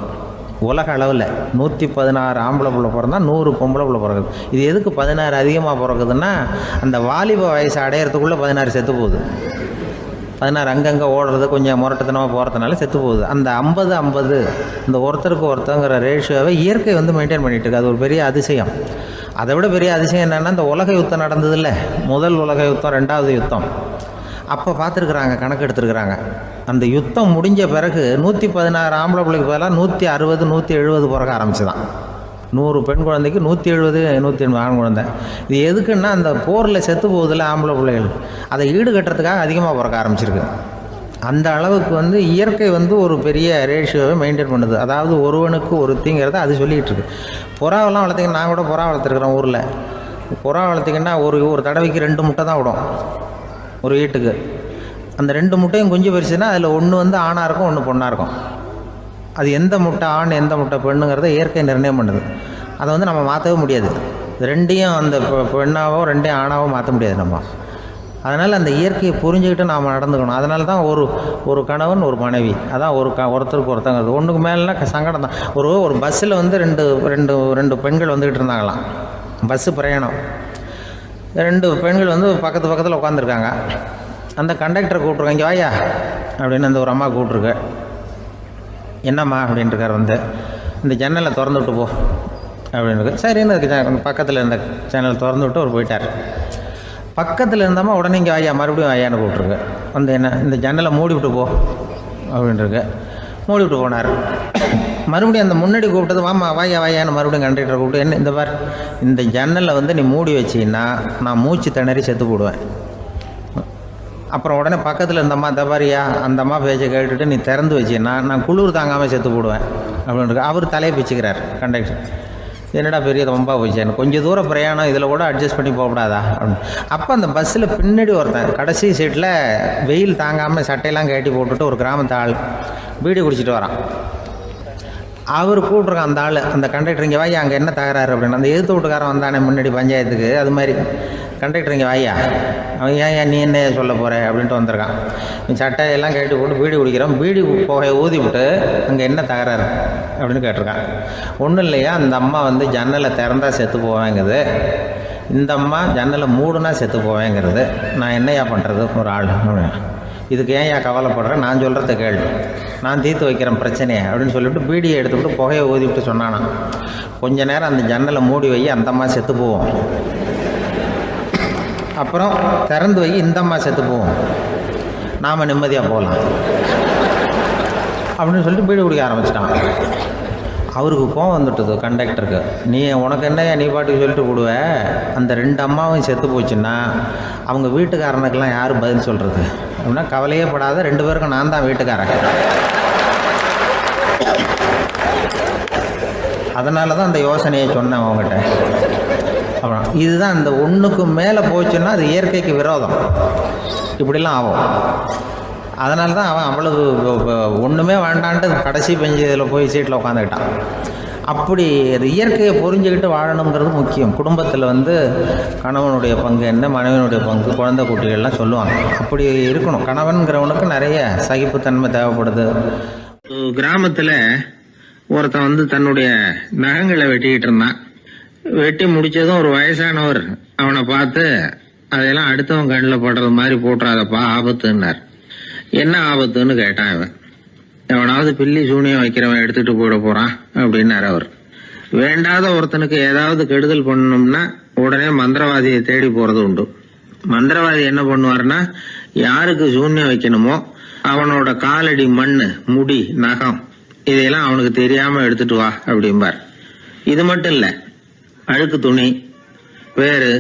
உலக அளவில் 116 ஆம்பளை பிள்ளை பிறந்தா 100 பொம்பளை பிள்ளை பிறகுது. இது எதுக்கு 16 அதிகமாக பிறகுதுன்னா, அந்த வாலிப வயசு அடையிறதுக்குள்ளே 16 செத்து போகுது. 16 அங்கங்கே ஓடுறது கொஞ்சம் முரட்டுத்தனமாக போகிறதுனால செத்து போகுது. அந்த 50-50 இந்த ஒருத்தருக்கு ஒருத்தங்கிற ரேஷியோவை இயற்கை வந்து மெயின்டைன் பண்ணிட்டு இருக்கு. அது ஒரு பெரிய அதிசயம். அதை விட பெரிய அதிசயம் என்னென்னா, இந்த உலக யுத்தம் நடந்ததில்ல, முதல் உலக யுத்தம், 2வது யுத்தம், அப்போ பார்த்துருக்குறாங்க, கணக்கு எடுத்துருக்குறாங்க. அந்த யுத்தம் முடிஞ்ச பிறகு 116 ஆம்பளை பிள்ளைக்கு பதிலாக 160 170 பிறக்க ஆரம்பிச்சுதான். 100 பெண் குழந்தைக்கு 170 180 ஆண் குழந்தை. இது எதுக்குன்னா, அந்த போரில் செத்து போகுதில்ல ஆம்பளை பிள்ளைகள், அதை ஈடுகட்டுறதுக்காக அதிகமாக பிறக்க ஆரம்பிச்சிருக்கு. அந்த அளவுக்கு வந்து இயற்கை வந்து ஒரு பெரிய ரேஷியோவை மெயின்டைன் பண்ணுது. அதாவது ஒருவனுக்கு ஒருத்திங்கிறத அது சொல்லிகிட்டு இருக்கு. புறாவெல்லாம் வளர்த்திங்கன்னா, நான் கூட புறா வளர்த்துருக்குறேன் ஊரில். புறா வளர்த்திங்கன்னா ஒரு தடவைக்கு 2 முட்டை தான் விடும் ஒரு வீட்டுக்கு. அந்த 2 முட்டையும் குஞ்சு பறிச்சுன்னா அதில் ஒன்று வந்து ஆணாக இருக்கும், ஒன்று பொண்ணாக இருக்கும். அது எந்த முட்டை ஆண் எந்த முட்டை பெண்ணுங்கிறத இயற்கை நிர்ணயம் பண்ணுது. அதை வந்து நம்ம மாற்றவே முடியாது. ரெண்டையும் அந்த பெண்ணாவோ 2 ஆணாவோ மாற்ற முடியாது நம்ம. அதனால் அந்த இயற்கையை புரிஞ்சுக்கிட்டு நாம் நடந்துக்கணும். அதனால தான் ஒரு கணவன் ஒரு மனைவி, அதான் ஒருத்தருக்கு ஒருத்தங்கிறது. ஒன்றுக்கு மேலேனா சங்கடம் தான். ஒரு பஸ்ஸில் வந்து ரெண்டு பெண்கள் வந்துக்கிட்டு இருந்தாங்களாம். பஸ்ஸு பிரயாணம். 2 பெண்கள் வந்து பக்கத்தில் உட்காந்துருக்காங்க. அந்த கண்டக்டரை கூப்பிட்ருக்காங்க, இங்கே வாயா அப்படின்னு அந்த ஒரு அம்மா கூப்பிட்ருக்கு. என்னம்மா அப்படின்ட்டுருக்கார். வந்து இந்த ஜன்னலை திறந்து விட்டு போ அப்படின்னு. சரின்னு பக்கத்தில் இருந்த ஜன்னலை திறந்து விட்டு அவர் போயிட்டார். பக்கத்தில் இருந்தாமா உடனே இங்கே வாயா மறுபடியும் வாயான்னு கூப்பிட்ருக்கு. வந்து என்ன இந்த ஜன்னலை மூடி விட்டு போ அப்படின்ட்டுருக்கு. மூடி விட்டு போனார். மறுபடியும் அந்த முன்னாடி கூப்பிட்டது வாமா வாயான்னு மறுபடியும் கண்டக்டரை கூப்பிட்டு, என்ன இந்த பார், இந்த ஜன்னலை வந்து நீ மூடி வச்சின்னா நான் மூச்சு திணறி செத்து போடுவேன். அப்புறம் உடனே பக்கத்தில் இருந்தம்மா தபாரியா அந்த அம்மா பேச்சை கேட்டுட்டு நீ திறந்து வச்சின்னா நான் குளிர் தாங்காமல் செத்து போடுவேன் அப்படின்ட்டு அவர் தலையை பிச்சுக்கிறார் கண்டக்டர். என்னடா பெரிய ரொம்ப போச்சு, கொஞ்சம் தூரம் பிரயாணம், இதில் கூட அட்ஜஸ்ட் பண்ணி போகக்கூடாதா அப்படின்னு. அப்போ அந்த பஸ்ஸில் பின்னாடி ஒருத்தன் கடைசி சீட்டில் வெயில் தாங்காமல் சட்டையெல்லாம் கட்டி போட்டுட்டு ஒரு கிராமத்து ஆள் பீடி குடிச்சிட்டு வரான். அவர் கூப்பிட்ருக்கான் அந்த ஆள், அந்த கண்டக்டர், இங்கே வாயா அங்கே என்ன தகராறு அப்படின்னு. அந்த எதிர்த்து வீட்டுக்காரன் வந்தானே முன்னாடி பஞ்சாயத்துக்கு, அது மாதிரி கண்டக்டர் இங்கே வாயா, அவன் ஏன் நீ என்ன சொல்ல போகிற அப்படின்ட்டு வந்திருக்கான். சட்டையெல்லாம் கட்டி போட்டு பீடி குடிக்கிறான். பீடி புகையை ஊதி விட்டு அங்கே என்ன தகராறு அப்படின்னு கேட்டிருக்கான். ஒன்றும் இல்லையா, அந்த அம்மா வந்து ஜன்னலை திறந்தா செத்து போவேங்கிறது, இந்த அம்மா ஜன்னலை மூடுனா செத்து போவேங்கிறது, நான் என்னையா பண்ணுறது ஒரு ஆள், இதுக்கு ஏன் கவலைப்படுறேன், நான் சொல்கிறத கேள்வி, நான் தீர்த்து வைக்கிறேன் பிரச்சனையை அப்படின்னு சொல்லிவிட்டு பீடியை எடுத்துக்கிட்டு புகையை ஊதிவிட்டு சொன்னானா, கொஞ்ச நேரம் அந்த ஜன்னலை மூடி வை, அந்த அம்மா செத்து போவோம், அப்புறம் திறந்து வை, இந்த அம்மா செத்து போவோம், நாம் நிம்மதியாக போகலாம் அப்படின்னு சொல்லிட்டு பீடி குடிக்க ஆரம்பிச்சிட்டான். அவருக்கு கோவம் வந்துட்டுது கண்டக்டருக்கு. உனக்கு என்னையா நீ பாட்டுக்கு சொல்லிட்டு போடுவ, அந்த 2 அம்மாவும் செத்து போச்சுன்னா அவங்க வீட்டுக்காரனுக்கெல்லாம் யார் பதில் சொல்கிறது அப்படின்னா, கவலையே படாத, 2 பேருக்கும் நான் தான் வீட்டுக்காரன். அதனால தான் அந்த யோசனையை சொன்னேன் அவங்ககிட்ட. அப்புறம் இதுதான், இந்த ஒன்றுக்கு மேலே போச்சுன்னா அது இயற்கைக்கு விரோதம், இப்படிலாம் ஆகும். அதனால தான் அவன் அவ்வளவு ஒன்றுமே வேண்டான்ட்டு கடைசி பெஞ்சு இதில் போய் சீட்டில் உட்காந்துக்கிட்டான். அப்படி அது இயற்கையை புரிஞ்சுக்கிட்டு வாழணுங்கிறது முக்கியம். குடும்பத்தில் வந்து கணவனுடைய பங்கு என்ன, மனைவனுடைய பங்கு, குழந்தை குட்டிகள்லாம் சொல்லுவாங்க. அப்படி இருக்கணும். கணவன்கிறவனுக்கு நிறைய சகிப்புத்தன்மை தேவைப்படுது. கிராமத்தில் ஒருத்தன் வந்து தன்னுடைய நகங்களை வெட்டிக்கிட்டு இருந்தான். வெட்டி முடித்ததும் ஒரு வயசானவர் அவனை பார்த்து, அதையெல்லாம் அடுத்தவன் கண்ணில் படுறது மாதிரி போட்டுறாதப்பா, ஆபத்துன்னார். என்ன ஆபத்துன்னு கேட்டான் இவன். எவனாவது பில்லி சூனியம் வைக்கிறவன் எடுத்துட்டு போயிட போறான் அப்படின்னாரு அவர். வேண்டாத ஒருத்தனுக்கு ஏதாவது கெடுதல் பண்ணணும்னா உடனே மந்திரவாதியை தேடி போறது உண்டு. மந்திரவாதி என்ன பண்ணுவார்னா, யாருக்கு சூன்யம் வைக்கணுமோ அவனோட காலடி மண்ணு, முடி, நகம் இதையெல்லாம் அவனுக்கு தெரியாம எடுத்துட்டு வா அப்படிம்பார். இது மட்டும் இல்ல, அழுக்கு துணி, வேறு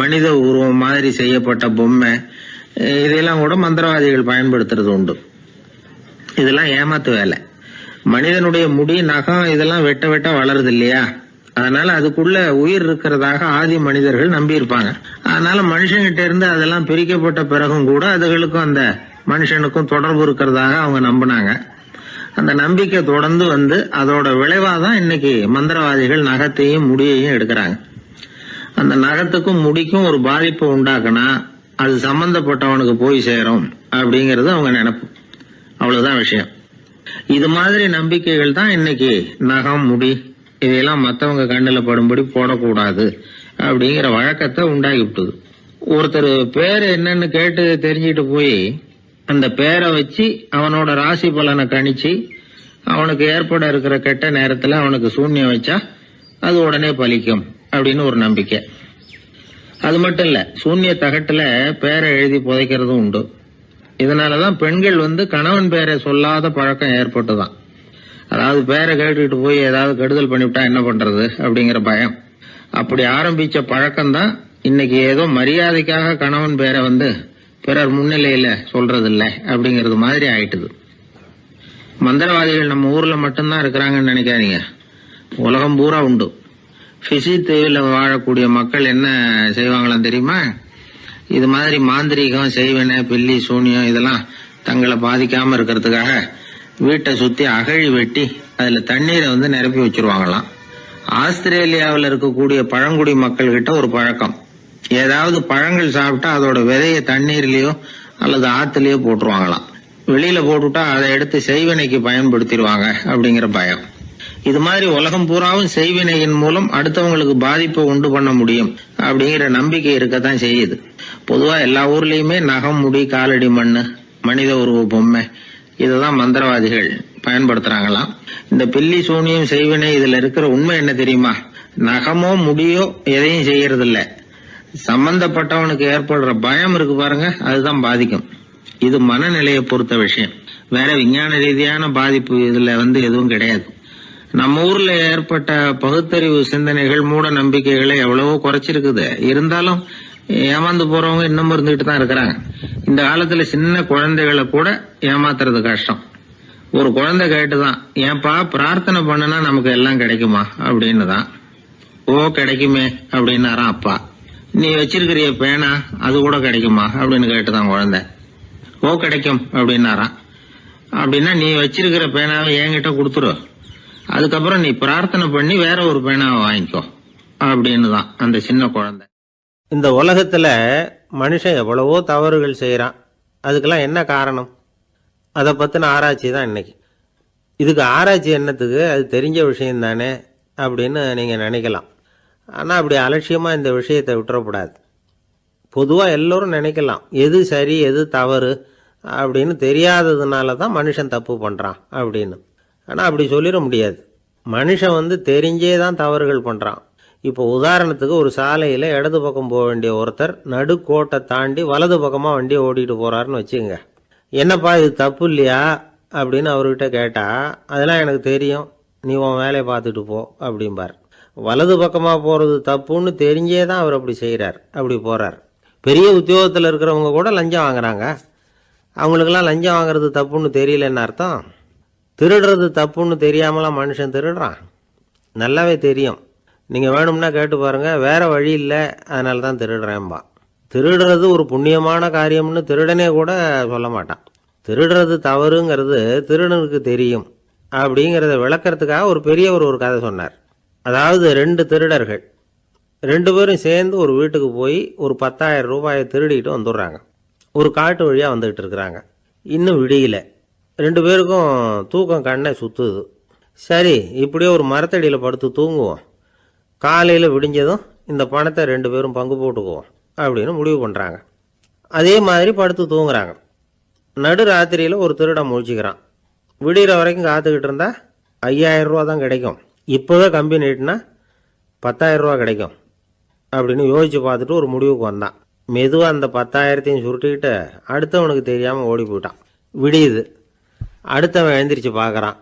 மனித உருவம் மாதிரி செய்யப்பட்ட பொம்மை, இதெல்லாம் கூட மந்திரவாதிகள் பயன்படுத்துறது உண்டு. இதெல்லாம் ஏமாத்து வேலை. மனிதனுடைய முடி, நகம் இதெல்லாம் வெட்ட வெட்ட வளருது இல்லையா, அதனால அதுக்குள்ள உயிர் இருக்கிறதாக ஆதி மனிதர்கள் நம்பி இருப்பாங்க. அதனால மனுஷங்கிட்ட இருந்து அதெல்லாம் பிரிக்கப்பட்ட பிறகும் கூட அதுகளுக்கும் அந்த மனுஷனுக்கும் தொடர்பு இருக்கிறதாக அவங்க நம்பினாங்க. அந்த நம்பிக்கை தொடர்ந்து வந்து அதோட விளைவாதான் இன்னைக்கு மந்திரவாதிகள் நகத்தையும் முடியையும் எடுக்கிறாங்க. அந்த நகத்துக்கும் முடிக்கும் ஒரு பாதிப்பு உண்டாக்குனா அது சம்பந்தப்பட்டவனுக்கு போய் சேரும் அப்படிங்கிறது அவங்க நினைப்பு. அவ்வளவுதான் விஷயம். இது மாதிரி நம்பிக்கைகள் தான் இன்னைக்கு நகம், முடி இதையெல்லாம் மற்றவங்க கண்ணில் படும்படி போடக்கூடாது அப்படிங்கிற வழக்கத்தை உண்டாக்கி விட்டுது. ஒருத்தர் பேர் என்னன்னு கேட்டு தெரிஞ்சுட்டு போய் அந்த பேரை வச்சு அவனோட ராசி பலனை கணிச்சு அவனுக்கு ஏற்பட இருக்கிற கெட்ட நேரத்துல அவனுக்கு சூன்யம் வச்சா அது உடனே பலிக்கும் அப்படின்னு ஒரு நம்பிக்கை. அது மட்டும் இல்ல, சூன்ய தகட்டுல பேரை எழுதி புதைக்கிறதும் உண்டு. இதனாலதான் பெண்கள் கணவன் பேரை சொல்லாத பழக்கம் ஏற்பட்டுதான். அதாவது பேரை கேட்டுக்கிட்டு போய் ஏதாவது கெடுதல் பண்ணிவிட்டா என்ன பண்றது அப்படிங்கிற பயம். அப்படி ஆரம்பிச்ச பழக்கம்தான் இன்னைக்கு ஏதோ மரியாதைக்காக கணவன் பேரை பிறர் முன்னிலையில சொல்றது இல்லை அப்படிங்கிறது மாதிரி ஆயிட்டுது. மந்திரவாதிகள் நம்ம ஊர்ல மட்டும்தான் இருக்கிறாங்கன்னு நினைக்காதீங்க, உலகம் பூரா உண்டு. பிசி தீவில் வாழக்கூடிய மக்கள் என்ன செய்வாங்களாம் தெரியுமா? இது மாதிரி மாந்திரீகம், செய்வன, பில்லி, சூனியம் இதெல்லாம் தங்களை பாதிக்காம இருக்கிறதுக்காக வீட்டை சுத்தி அகழி வெட்டி அதுல தண்ணீரை நிரப்பி வச்சிருவாங்களாம். ஆஸ்திரேலியாவில் இருக்கக்கூடிய பழங்குடி மக்கள் கிட்ட ஒரு பழக்கம், ஏதாவது பழங்கள் சாப்பிட்டா அதோட விதைய தண்ணீர்லயோ அல்லது ஆத்துலயோ போட்டுருவாங்களாம். வெளியில போட்டுட்டா அதை எடுத்து செய்வினைக்கு பயன்படுத்திடுவாங்க அப்படிங்கிற பயம். இது மாதிரி உலகம் பூராவும் செய்வினையின் மூலம் அடுத்தவங்களுக்கு பாதிப்பை உண்டு பண்ண முடியும் அப்படிங்கிற நம்பிக்கை இருக்கத்தான் செய்யுது. பொதுவா எல்லா ஊர்லயுமே நகம், முடி, காலடி மண்ணு, மனித உருவ பொம்மை இததான் மந்திரவாதிகள் பயன்படுத்துறாங்களாம். இந்த பில்லி, சூனியம், செய்வினை இதுல இருக்கிற உண்மை என்ன தெரியுமா? நகமோ முடியோ எதையும் செய்யறது இல்ல, சம்பந்தப்பட்டவனுக்கு ஏற்படுற பயம் இருக்கு பாருங்க, அதுதான் பாதிக்கும். இது மனநிலையை பொறுத்த விஷயம், வேற விஞ்ஞான ரீதியான பாதிப்பு இதுல எதுவும் கிடையாது. நம்ம ஊர்ல ஏற்பட்ட பகுத்தறிவு சிந்தனைகள், மூட நம்பிக்கைகளை எவ்வளவோ குறைச்சிருக்குது. இருந்தாலும் ஏமாந்து போறவங்க இன்னும் இருந்துகிட்டு தான் இருக்கிறாங்க. இந்த காலத்துல சின்ன குழந்தைகளை கூட ஏமாத்துறது கஷ்டம். ஒரு குழந்தை கேட்டுதான், ஏன்பா பிரார்த்தனை பண்ணுனா நமக்கு எல்லாம் கிடைக்குமா அப்படின்னு தான். ஓ கிடைக்குமே அப்படின்னாராம் அப்பா. நீ வச்சிருக்கிறிய பேனா அது கூட கிடைக்குமா அப்படின்னு கேட்டுதான் குழந்தை. ஓ கிடைக்கும் அப்படின்னாராம். அப்படின்னா நீ வச்சிருக்கிற பேனாவை என்கிட்ட கொடுத்துரு, அதுக்கப்புறம் நீ பிரார்த்தனை பண்ணி வேற ஒரு பேனாவை வாங்கிக்கோ அப்படின்னு தான் அந்த சின்ன குழந்தை. இந்த உலகத்துல மனுஷன் எவ்வளவோ தவறுகள் செய்யறான், அதுக்கெல்லாம் என்ன காரணம்? அதை பத்தின ஆராய்ச்சி தான் இன்னைக்கு. இதுக்கு ஆராய்ச்சி என்னத்துக்கு, அது தெரிஞ்ச விஷயம் தானே அப்படின்னு நீங்க நினைக்கலாம். ஆனா அப்படி அலட்சியமா இந்த விஷயத்தை விட்டுறக்கூடாது. பொதுவா எல்லோரும் நினைக்கலாம் எது சரி எது தவறு அப்படின்னு தெரியாததுனால தான் மனுஷன் தப்பு பண்றான் அப்படின்னு. ஆனா அப்படி சொல்லிட முடியாது. மனுஷன் தெரிஞ்சே தான் தவறுகள் பண்றான். இப்போ உதாரணத்துக்கு ஒரு சாலையில இடது பக்கம் போக வேண்டிய ஒருத்தர் நடுக்கோட்டை தாண்டி வலது பக்கமா வண்டியை ஓட்டிட்டு போறாருன்னு வச்சுங்க. என்னப்பா இது தப்பு இல்லையா அப்படின்னு அவர்கிட்ட கேட்டா, அதெல்லாம் எனக்கு தெரியும், நீ உன் வேலையை பார்த்துட்டு போ அப்படிம்பார். வலது பக்கமா போறது தப்புன்னு தெரிஞ்சே தான் அவர் அப்படி செய்யறார், அப்படி போறார். பெரிய உத்தியோகத்தில் இருக்கிறவங்க கூட லஞ்சம் வாங்குறாங்க. அவங்களுக்கெல்லாம் லஞ்சம் வாங்குறது தப்புன்னு தெரியலன்னு அர்த்தம். திருடுறது தப்புன்னு தெரியாமலாம் மனுஷன் திருடுறான், நல்லாவே தெரியும். நீங்கள் வேணும்னா கேட்டு பாருங்க, வேற வழி இல்லை அதனால தான் திருடுறேன்பா. திருடுறது ஒரு புண்ணியமான காரியம்னு திருடனே கூட சொல்ல மாட்டான். திருடுறது தவறுங்கிறது திருடனுக்கு தெரியும் அப்படிங்கிறத விளக்கறதுக்காக ஒரு பெரியவர் ஒரு கதை சொன்னார். அதாவது 2 திருடர்கள் 2 பேரும் சேர்ந்து ஒரு வீட்டுக்கு போய் ஒரு 10,000 ரூபாயை திருடிட்டு வந்துடுறாங்க. ஒரு காட்டு வழியாக வந்துகிட்டு இருக்கிறாங்க. இன்னும் விடியல. 2 பேருக்கும் தூக்கம் கண்ணை சுற்றுது. சரி இப்படியே ஒரு மரத்தடியில் படுத்து தூங்குவோம், காலையில் விடிஞ்சதும் இந்த பணத்தை 2 பேரும் பங்கு போட்டுக்குவோம் அப்படின்னு முடிவு பண்ணுறாங்க. அதே மாதிரி படுத்து தூங்குறாங்க. நடு ராத்திரியில் ஒரு திருடன் முழிச்சிக்கிறான். விடிகிற வரைக்கும் காத்துக்கிட்டு இருந்தா 5,000 ரூபா தான் கிடைக்கும், இப்போவே கம்பி நீட்டினா 10,000 ரூபா கிடைக்கும் அப்படின்னு யோசிச்சு பார்த்துட்டு ஒரு முடிவுக்கு வந்தான். மெதுவாக அந்த 10,000த்தையும் சுருட்டிக்கிட்டு அடுத்தவனுக்கு தெரியாமல் ஓடி போயிட்டான். விடியுது. அடுத்தவன் எழுந்திரிச்சு பார்க்குறான்,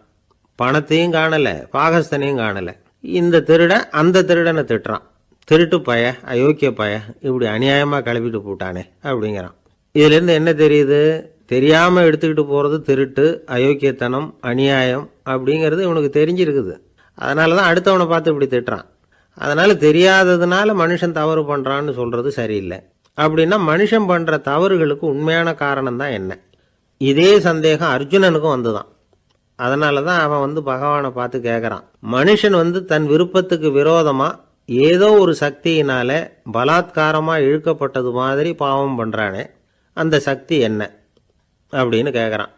பணத்தையும் காணலை, பாகஸ்தனையும் காணலை. இந்த திருடன் அந்த திருடனை திட்டுறான், திருட்டு பய, அயோக்கிய பய, இப்படி அநியாயமாக கிளப்பிட்டு போட்டானே அப்படிங்கிறான். இதுலேருந்து என்ன தெரியுது? தெரியாமல் எடுத்துக்கிட்டு போகிறது திருட்டு, அயோக்கியத்தனம், அநியாயம் அப்படிங்கிறது இவனுக்கு தெரிஞ்சிருக்குது. அதனால தான் அடுத்தவனை பார்த்து இப்படி திட்டுறான். அதனால தெரியாததுனால மனுஷன் தவறு பண்ணுறான்னு சொல்கிறது சரியில்லை. அப்படின்னா மனுஷன் பண்ணுற தவறுகளுக்கு உண்மையான காரணம் தான் என்ன? இதே சந்தேகம் அர்ஜுனனுக்கும் வந்துதான். அதனால தான் அவன் பகவானை பார்த்து கேட்குறான், மனுஷன் தன் விருப்பத்துக்கு விரோதமாக ஏதோ ஒரு சக்தியினால பலாத்காரமாக இழுக்கப்பட்டது மாதிரி பாவம் பண்ணுறானே, அந்த சக்தி என்ன அப்படின்னு கேட்குறான்.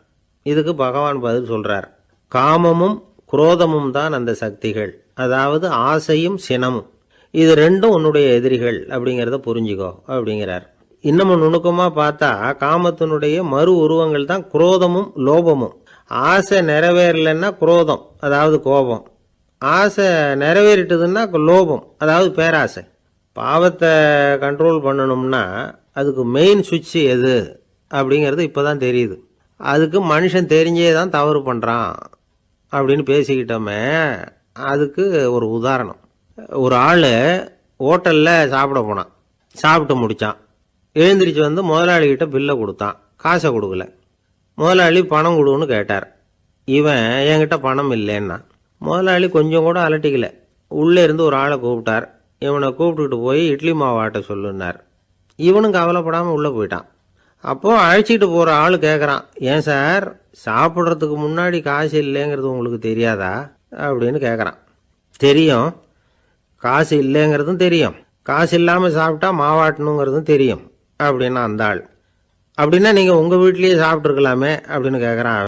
இதுக்கு பகவான் பதில் சொல்கிறார், காமமும் குரோதமும் தான் அந்த சக்திகள், அதாவது ஆசையும் சினமும். இது ரெண்டும் உன்னுடைய எதிரிகள் அப்படிங்கிறத புரிஞ்சுக்கோ அப்படிங்கிறார். இன்னமும் நுணுக்கமாக பார்த்தா காமத்தினுடைய மறு உருவங்கள் தான் குரோதமும் லோபமும். ஆசை நிறைவேறலைன்னா குரோதம், அதாவது கோபம். ஆசை நிறைவேறிட்டதுன்னா லோபம், அதாவது பேராசை. பாவத்தை கண்ட்ரோல் பண்ணணும்னா அதுக்கு மெயின் சுவிட்ச் எது அப்படிங்கிறது இப்போ தான் தெரியுது. அதுக்கு மனுஷன் தெரிஞ்சே தான் தவறு பண்ணுறான் அப்படின்னு பேசிக்கிட்டோமே. அதுக்கு ஒரு உதாரணம். ஒரு ஆள் ஹோட்டலில் சாப்பிட போனான், சாப்பிட்டு முடித்தான். எழுந்திரிச்சு வந்து முதலாளிகிட்ட பில்லை கொடுத்தான், காசை கொடுக்கல. முதலாளி பணம் கொடுன்னு கேட்டார். இவன் என்கிட்ட பணம் இல்லைன்னா. முதலாளி கொஞ்சம் கூட அலட்டிக்கல. உள்ளே இருந்து ஒரு ஆளை கூப்பிட்டார். இவனை கூப்பிட்டுக்கிட்டு போய் இட்லி மாவு ஆட்ட சொல்லுன்னார். இவனும் கவலைப்படாமல் உள்ளே போயிட்டான். அப்போது அழைச்சிட்டு போகிற ஆள் கேட்குறான், ஏன் சார் சாப்பிட்றதுக்கு முன்னாடி காசு இல்லைங்கிறது உங்களுக்கு தெரியாதா அப்படின்னு கேட்குறான். தெரியும், காசு இல்லைங்கிறதும் தெரியும், காசு இல்லாமல் சாப்பிட்டா மாவாட்டணுங்கிறதும் தெரியும் அப்படின்னா அந்த ஆள். அப்படின்னா நீங்கள் உங்கள் வீட்லேயே சாப்பிட்ருக்கலாமே அப்படின்னு கேட்குறான்.